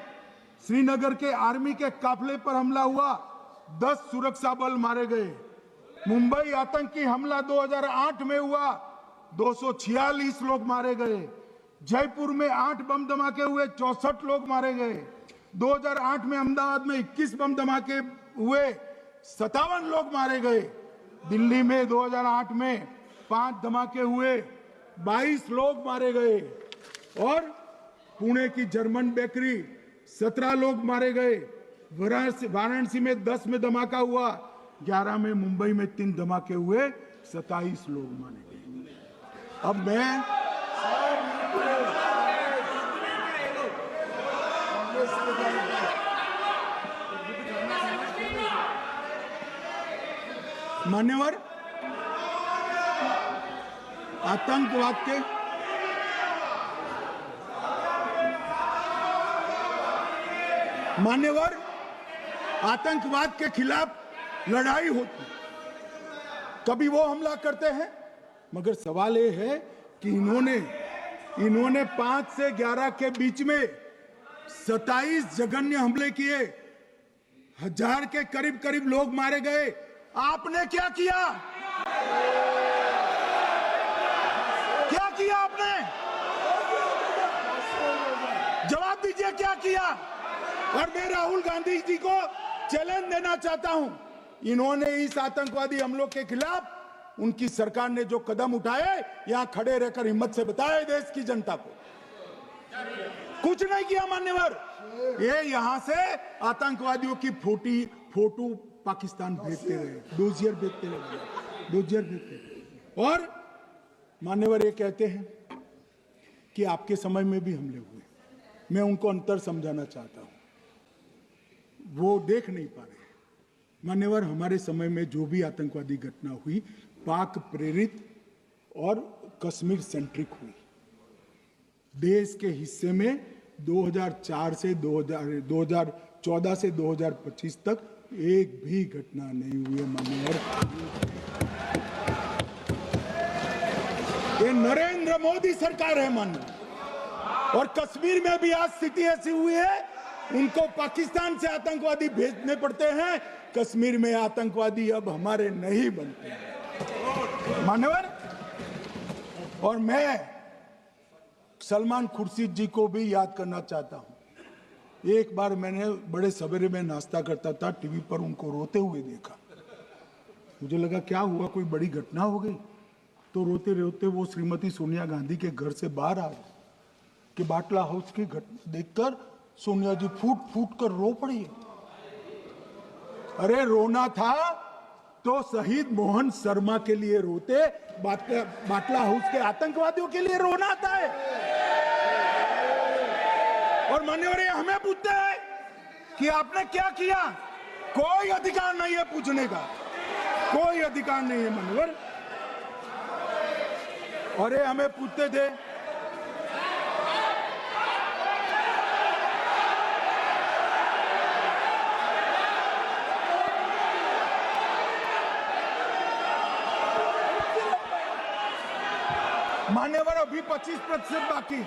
श्रीनगर के आर्मी के काफिले पर हमला हुआ, 10 सुरक्षा बल मारे गए। मुंबई आतंकी हमला 2008 में हुआ, 246 लोग मारे गए। जयपुर में 8 बम धमाके हुए, 64 लोग मारे गए। 2008 में अहमदाबाद में 21 बम धमाके हुए, 57 लोग मारे गए। दिल्ली में 2008 में 5 धमाके हुए, 22 लोग मारे गए। और पुणे की जर्मन बेकरी 17 लोग मारे गए। वाराणसी में 10 में धमाका हुआ, 11 में मुंबई में 3 धमाके हुए, 27 लोग मारे गए। अब मैं मान्यवर आतंकवाद के खिलाफ लड़ाई होती, कभी वो हमला करते हैं, मगर सवाल ये है कि इन्होंने 5 से 11 के बीच में 27 जघन्य हमले किए, 1000 के करीब लोग मारे गए। आपने क्या किया? क्या किया आपने? जवाब दीजिए, क्या किया? और मैं राहुल गांधी जी को चैलेंज देना चाहता हूं, इन्होंने इस आतंकवादी हमलों के खिलाफ उनकी सरकार ने जो कदम उठाए, यहां खड़े रहकर हिम्मत से बताए देश की जनता को, कुछ नहीं किया मान्यवर। ये यहां से आतंकवादियों की फोटो पाकिस्तान भेजते रहे, डोजियर भेजते रहे। और मान्यवर ये कहते हैं कि आपके समय में भी हमले हुए। मैं उनको अंतर समझाना चाहता हूं, वो देख नहीं पा रहे। मान्यवर, हमारे समय में जो भी आतंकवादी घटना हुई, पाक प्रेरित और कश्मीर सेंट्रिक हुई। देश के हिस्से में 2004 से 2014 से 2025 तक एक भी घटना नहीं हुई है मान्यवर। ये नरेंद्र मोदी सरकार है मान्यवर। और कश्मीर में भी आज स्थिति ऐसी हुई है, उनको पाकिस्तान से आतंकवादी भेजने पड़ते हैं। कश्मीर में आतंकवादी अब हमारे नहीं बनते हैं मान्यवर। और मैं सलमान खुर्शीद जी को भी याद करना चाहता हूं। एक बार मैंने बड़े सवेरे में नाश्ता करता था, टीवी पर उनको रोते हुए देखा। मुझे लगा क्या हुआ, कोई बड़ी घटना हो गई। तो रोते रोते वो श्रीमती सोनिया गांधी के घर से बाहर आ गए कि बाटला हाउस की घटना देखकर सोनिया जी फूट फूट कर रो पड़ी। अरे रोना था तो शहीद मोहन शर्मा के लिए रोते, बाटला हाउस के आतंकवादियों के लिए रोना आता है। और मान्यवर हमें पूछते हैं कि आपने क्या किया। कोई अधिकार नहीं है पूछने का, कोई अधिकार नहीं है मान्यवर। और ये हमें पूछते थे मान्यवर, अभी 25% बाकी।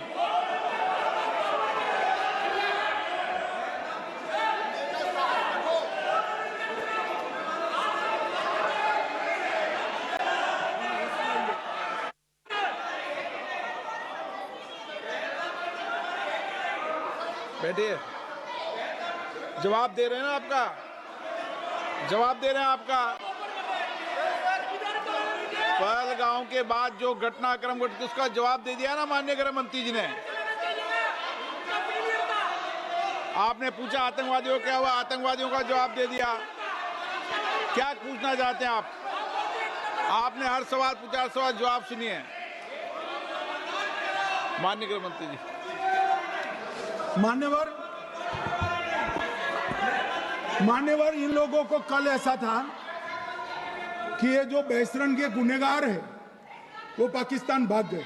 बैठिए, जवाब दे रहे हैं ना आपका, जवाब दे रहे हैं आपका। पहलगांव के बाद जो घटनाक्रम घटित उसका जवाब दे दिया ना माननीय गृह मंत्री जी ने। आपने पूछा आतंकवादियों क्या हुआ, आतंकवादियों का जवाब दे दिया। क्या पूछना चाहते हैं आप? आपने हर सवाल पूछा, हर सवाल जवाब सुनिए माननीय गृह मंत्री जी। मान्यवर इन लोगों को कल ऐसा था कि ये जो बहसरन के गुनेगार है वो पाकिस्तान भाग गए,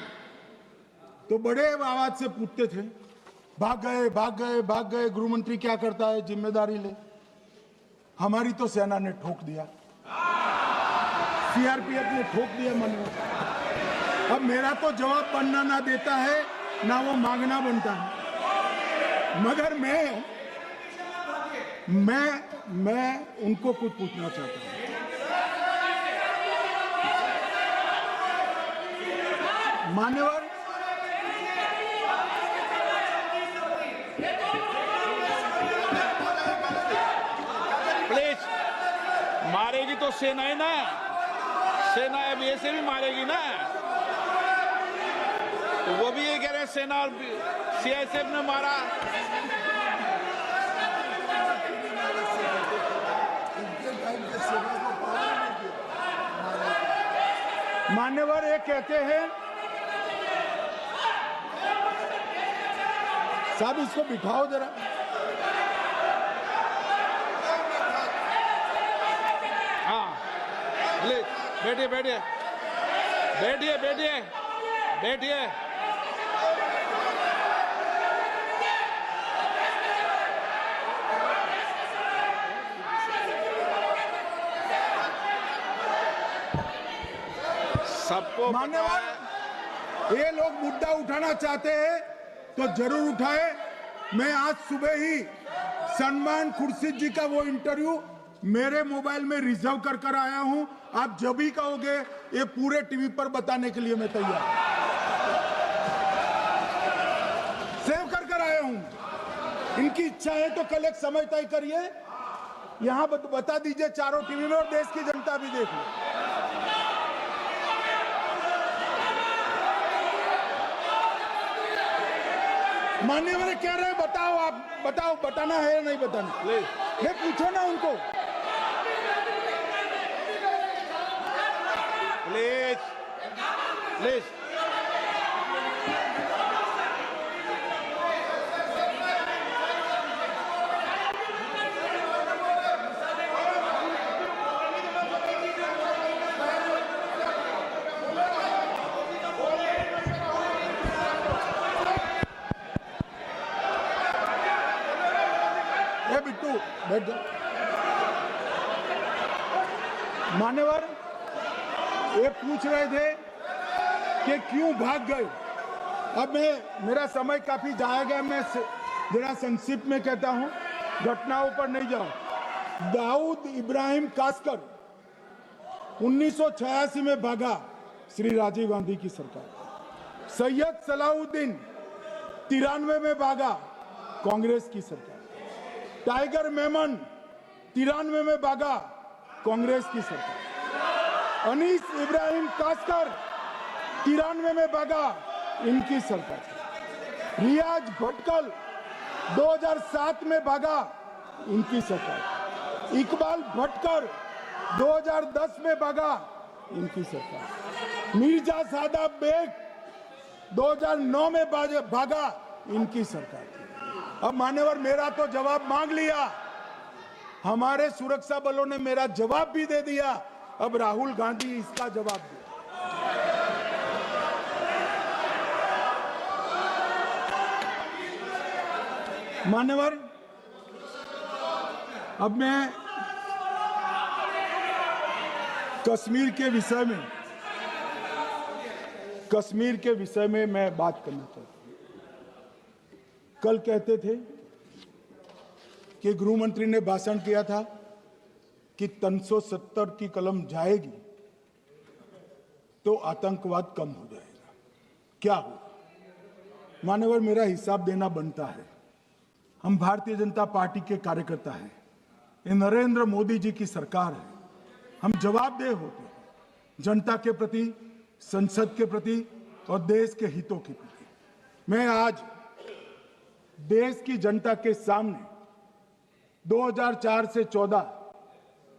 तो बड़े आवाज से पूछते थे भाग गए भाग गए भाग गए, गृह मंत्री क्या करता है, जिम्मेदारी ले। हमारी तो सेना ने ठोक दिया, सीआरपीएफ ने ठोक दिया मान्यवर। अब मेरा तो जवाब बनना ना देता है ना वो मांगना बनता है, मगर मैं उनको कुछ पूछना चाहता हूं। मान्यवर, प्लीज, मारेगी तो सेना है ना, सेना अब ऐसे भी मारेगी ना, तो वो भी ये कह रहे हैं सेना और सीआईएसएफ ने मारा। मान्यवर ये कहते हैं, साहब इसको बिठाओ जरा। हाँ, प्लीज बैठिए बैठिए बैठिए बैठिए बैठिए। सबको मान्यवर, ये लोग मुद्दा उठाना चाहते हैं तो जरूर उठाए। मैं आज सुबह ही सलमान खुर्शीद जी का वो इंटरव्यू मेरे मोबाइल में रिजर्व कर आया हूं। आप जब भी कहोगे ये पूरे टीवी पर बताने के लिए मैं तैयार हूं। सेव कर आया हूं। इनकी इच्छा है तो कल एक समय तय करिए, यहां बता दीजिए चारों टीवी में, और देश की जनता भी देख लो। मान्यवर कह रहे हैं बताओ, आप बताओ, बताना है या नहीं बताना, ये पूछो ना उनको। Please please. बिट्टू बैठ जाओ। मान्यवर ये पूछ रहे थे कि क्यों भाग गए। अब मेरा समय काफी जाएगा, मैं जरा संक्षिप्त में कहता हूं, घटनाओं पर नहीं जाऊं। दाऊद इब्राहिम कासकर 1986 में भागा, श्री राजीव गांधी की सरकार। सैयद सलाउद्दीन 93 में भागा, कांग्रेस की सरकार। टाइगर मेमन 93 में भागा, कांग्रेस की सरकार। अनीस इब्राहिम कासकर 93 में भागा, इनकी सरकार। रियाज भटकल 2007 में भागा, इनकी सरकार। इकबाल भटकर 2010 में भागा, इनकी सरकार। मिर्जा सादाब बेग 2009 में भागा, इनकी सरकार। अब मान्यवर मेरा तो जवाब मांग लिया, हमारे सुरक्षा बलों ने मेरा जवाब भी दे दिया, अब राहुल गांधी इसका जवाब दे। मान्यवर, अब मैं कश्मीर के विषय में मैं बात करना चाहता हूं। कल कहते थे कि गृह मंत्री ने भाषण किया था कि 370 की कलम जाएगी तो आतंकवाद कम हो जाएगा। क्या हो मान्यवर, मेरा हिसाब देना बनता है। हम भारतीय जनता पार्टी के कार्यकर्ता हैं, ये नरेंद्र मोदी जी की सरकार है, हम जवाबदेह होते हैं जनता के प्रति, संसद के प्रति और देश के हितों के प्रति। मैं आज देश की जनता के सामने 2004 से 14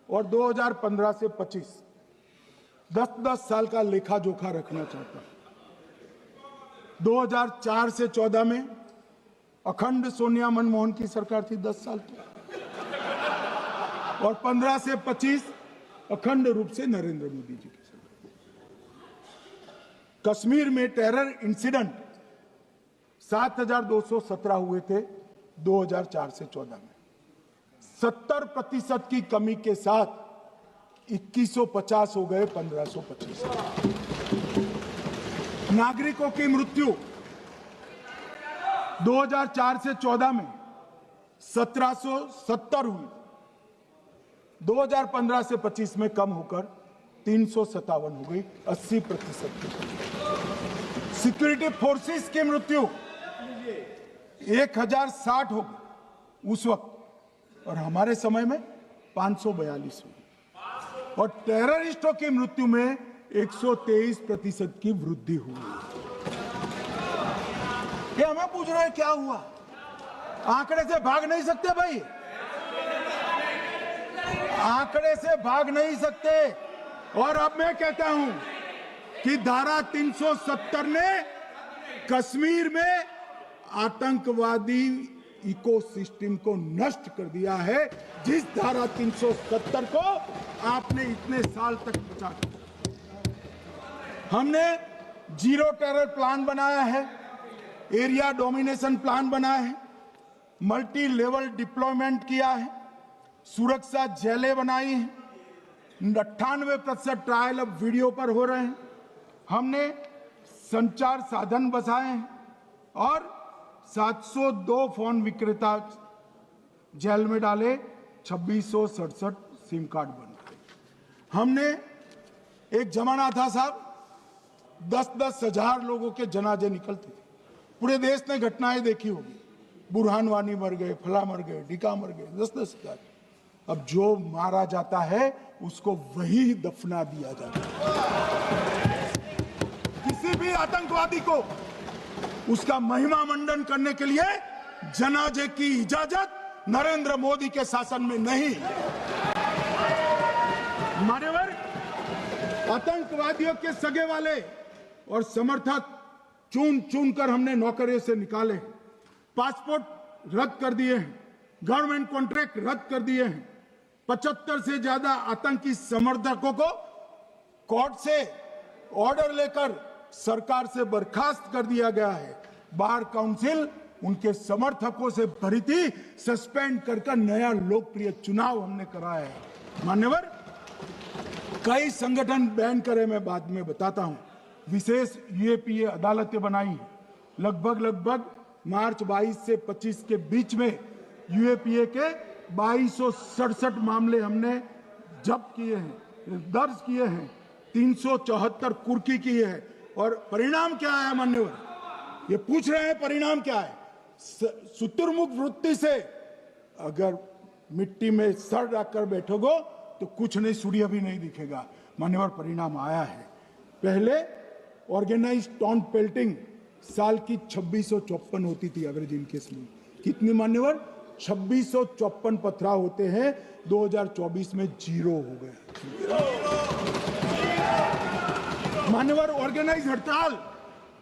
और 2015 से 25 10-10 साल का लेखा जोखा रखना चाहता हूं। 2004 से 14 में अखंड सोनिया मनमोहन की सरकार थी 10 साल की, और 15 से 25 अखंड रूप से नरेंद्र मोदी जी के साथ। कश्मीर में टेरर इंसिडेंट 7,217 हुए थे 2004 से 14 में। 70% की कमी के साथ 2150 हो गए 1525। नागरिकों की मृत्यु 2004 से 14 में 1770 हुई, 2015 से 25 में कम होकर 357 हो गई, 80%। सिक्योरिटी फोर्सेस की मृत्यु 1060 हो गई उस वक्त, और हमारे समय में 542 हुई, और टेररिस्टों की मृत्यु में 123% की वृद्धि हुई। ये हमें पूछ रहे हैं क्या हुआ? आंकड़े से भाग नहीं सकते भाई, आंकड़े से भाग नहीं सकते। और अब मैं कहता हूं कि धारा 370 ने कश्मीर में आतंकवादी इकोसिस्टम को नष्ट कर दिया है, जिस धारा 370 को आपने इतने साल तक बचा कर। हमने जीरो टेरर प्लान बनाया है, एरिया डोमिनेशन प्लान बनाया है, मल्टी लेवल डिप्लॉयमेंट किया है, सुरक्षा जेलें बनाई हैं, 98% ट्रायल अब वीडियो पर हो रहे हैं। हमने संचार साधन बसाए हैं और 702 फोन विक्रेता जेल में डाले, 2667 सिम कार्ड बन गए। हमने एक जमाना था साहब, 10-10 हजार लोगों के जनाजे निकलते थे। पूरे देश ने घटनाएं देखी होगी, बुरहान वानी मर गए, फला मर गए, ढिका मर गए, 10-10 हजार। अब जो मारा जाता है उसको वही दफना दिया जाता है। किसी भी आतंकवादी को उसका महिमा मंडन करने के लिए जनाजे की इजाजत नरेंद्र मोदी के शासन में नहीं। मान्यवर, आतंकवादियों के सगे वाले और समर्थक चुन चुन कर हमने नौकरियों से निकाले, पासपोर्ट रद्द कर दिए हैं, गवर्नमेंट कॉन्ट्रैक्ट रद्द कर दिए हैं, 75 से ज्यादा आतंकी समर्थकों को कोर्ट से ऑर्डर लेकर सरकार से बर्खास्त कर दिया गया है। बार काउंसिल उनके समर्थकों से भरी थी, सस्पेंड कर नया लोकप्रिय चुनाव हमने कराया है। मान्यवर, कई संगठन बैन करे, मैं बाद में बताता हूं। विशेष यूएपीए अदालतें बनाई हैं, लगभग मार्च 22 से 25 के बीच में यूएपीए के 2267 मामले हमने जब्त किए हैं, दर्ज किए हैं, 374 कुर्की की है। और परिणाम क्या है मान्यवर? ये पूछ रहे हैं परिणाम क्या है? शुतुरमुख वृत्ति से अगर मिट्टी में सर रखकर बैठोगे तो कुछ नहीं, सूर्य भी नहीं दिखेगा। मान्यवर, परिणाम आया है। पहले ऑर्गेनाइज्ड टॉन्ट पेल्टिंग साल की 2654 होती थी एवरेज इन केस में। कितनी मान्यवर? 2654 पथराव होते हैं, 2024 में 0 हो गए। मान्यवर, ऑर्गेनाइज हड़ताल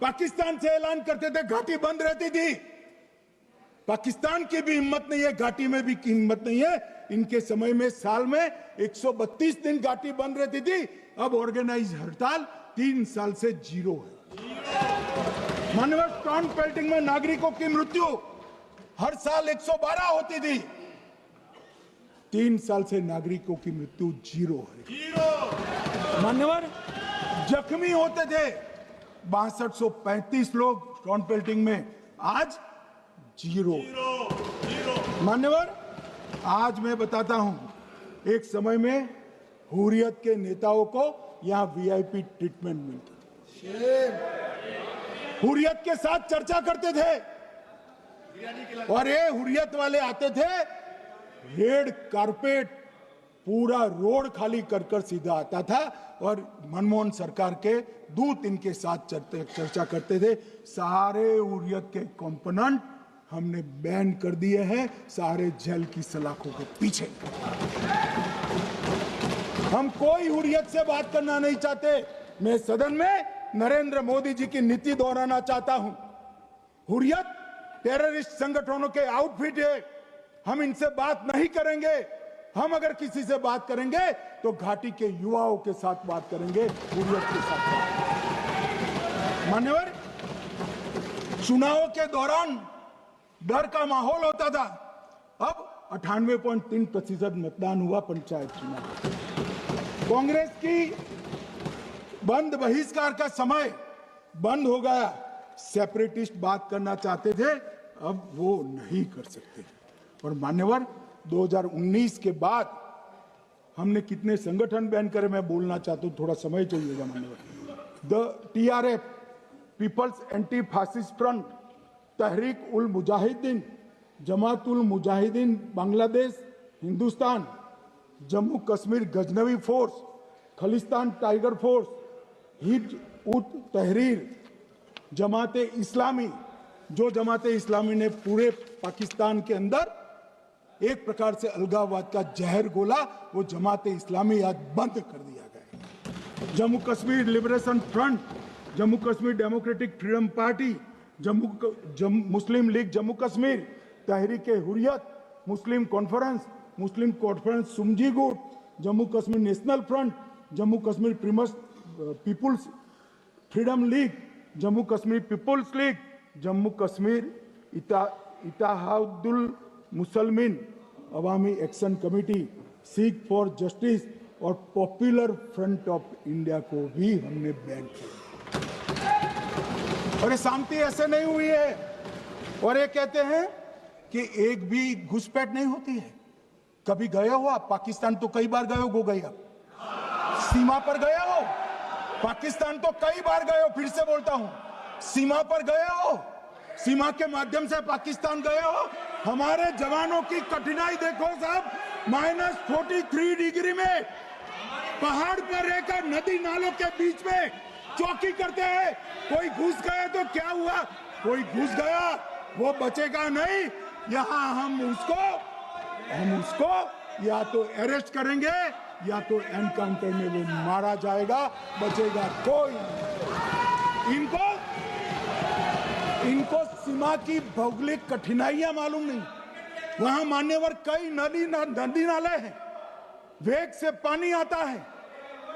पाकिस्तान से ऐलान करते थे, घाटी बंद रहती थी। पाकिस्तान की भी हिम्मत नहीं है, घाटी में भी हिम्मत नहीं है। इनके समय में साल में 132 दिन घाटी बंद रहती थी, अब ऑर्गेनाइज हड़ताल 3 साल से 0 है। मान्यवर, टॉन्ट पेल्टिंग में नागरिकों की मृत्यु हर साल 112 होती थी, 3 साल से नागरिकों की मृत्यु 0 है। मान्यवर, जख्मी होते थे 6235 लोग टॉन्ट पेल्टिंग में, आज 0। मान्यवर, आज मैं बताता हूं, एक समय में हुर्रियत के नेताओं को यहां वीआईपी ट्रीटमेंट मिलता, हुर्रियत के साथ चर्चा करते थे, और ये हुर्रियत वाले आते थे, रेड कारपेट पूरा रोड खाली कर सीधा आता था, और मनमोहन सरकार के दूत इनके साथ चर्चा करते थे। सारे हुर्रियत के कंपोनेंट हमने बैन कर दिए हैं, सारे जेल की सलाखों के पीछे। हम कोई हुर्रियत से बात करना नहीं चाहते। मैं सदन में नरेंद्र मोदी जी की नीति दोहराना चाहता हूं। हुर्रियत टेररिस्ट संगठनों के आउटफिट है, हम इनसे बात नहीं करेंगे। हम अगर किसी से बात करेंगे तो घाटी के युवाओं के साथ बात करेंगे, हुर्रियत के साथ बात। मान्यवर, चुनाव के दौरान डर का माहौल होता था, अब 98.3% मतदान हुआ पंचायत चुनाव। कांग्रेस की बंद बहिष्कार का समय बंद हो गया। सेपरेटिस्ट बात करना चाहते थे, अब वो नहीं कर सकते। और मान्यवर, 2019 के बाद हमने कितने संगठन बैन करे, मैं बोलना चाहता हूं, थोड़ा समय चाहिएगा मान्यवर। The TRF, people's anti fascist front, Tehreek ul Mujahideen, Jamaat ul Mujahideen Bangladesh Hindustan, Jammu Kashmir Ghaznavi force, Khalistan tiger force, Hizb ut Tahrir, Jamaat Islami, जो जमात इस्लामी ने पूरे पाकिस्तान के अंदर एक प्रकार से अलगाववाद का जहर घोला, वो जमात इस्लामी आज बंद कर दिया गया। Jammu Kashmir Liberation Front, Jammu Kashmir Democratic Freedom Party, Muslim League Jammu Kashmir, Tehreek Hurriyat, Muslim Conference Sumji गुट, Jammu Kashmir National Front, Jammu Kashmir People's Freedom League, Jammu Kashmir People's League, Jammu Kashmir Ittehadul Musalman Awami Action Committee, Sikh for Justice और पॉपुलर फ्रंट ऑफ इंडिया को भी हमने बैन किया। और ये शांति ऐसे नहीं हुई है। और ये कहते हैं कि एक भी घुसपैठ नहीं होती है। कभी गए हो आप पाकिस्तान? तो कई बार गए हो गया, सीमा पर गए हो पाकिस्तान, तो कई बार गए हो। फिर से बोलता हूं, सीमा पर गए हो, सीमा के माध्यम से पाकिस्तान गए हो। हमारे जवानों की कठिनाई देखो साहब, -43 डिग्री में पहाड़ पर रहकर नदी नालों के बीच में चौकी करते हैं। कोई घुस गए तो क्या हुआ? कोई घुस गया, वो बचेगा नहीं। यहां हम उसको या तो अरेस्ट करेंगे या तो एनकाउंटर में वो मारा जाएगा, बचेगा कोई नहीं। इनको सीमा की भौगोलिक कठिनाइयां मालूम नहीं। वहां मान्यवर कई नदी नाले हैं, वेग से पानी आता है,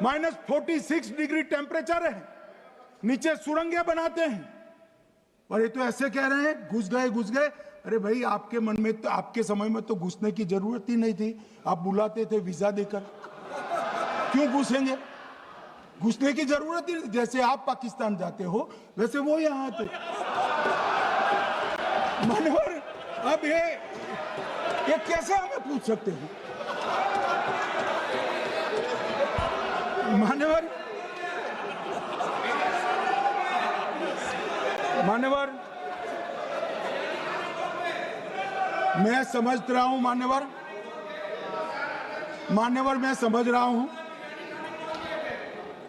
-46 डिग्री टेम्परेचर है, नीचे सुरंगें बनाते हैं। और ये तो ऐसे कह रहे हैं घुस गए। अरे भाई, आपके मन में तो, आपके समय में तो घुसने की जरूरत ही नहीं थी। आप बुलाते थे वीजा देकर, क्यों घुसेंगे? घुसने की जरूरत ही, जैसे आप पाकिस्तान जाते हो वैसे वो यहां आते। मान्यवर, अब ये कैसे हमें पूछ सकते हैं? मान्यवर, मैं समझ रहा हूं मान्यवर, मैं समझ रहा हूं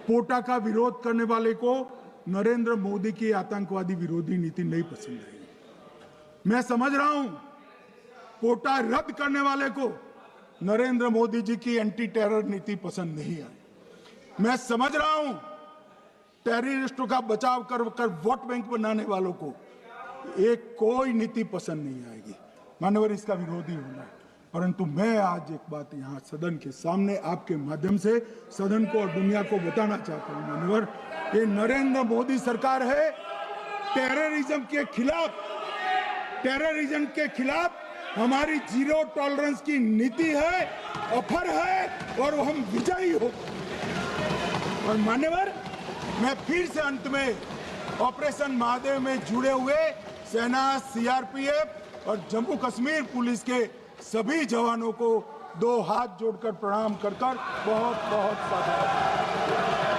पोटा का विरोध करने वाले को नरेंद्र मोदी की आतंकवादी विरोधी नीति नहीं पसंद आई। मैं समझ रहा हूं पोटा रद्द करने वाले को नरेंद्र मोदी जी की एंटी टेरर नीति पसंद नहीं आई। मैं समझ रहा हूं टेररिस्टों का बचाव कर वोट बैंक बनाने वालों को एक कोई नीति पसंद नहीं आएगी। मान्यवर, इसका विरोधी होना है। परंतु मैं आज एक बात यहाँ सदन के सामने आपके माध्यम से सदन को और दुनिया को बताना चाहता हूँ। मान्यवर, ये नरेंद्र मोदी सरकार है, टेररिज्म के खिलाफ हमारी जीरो टॉलरेंस की नीति है, ऑफर है, और हम विजयी हो। और मान्यवर, मैं फिर से अंत में ऑपरेशन महादेव में जुड़े हुए सेना, CRPF और जम्मू कश्मीर पुलिस के सभी जवानों को 2 हाथ जोड़कर प्रणाम कर बहुत बहुत साधुवाद।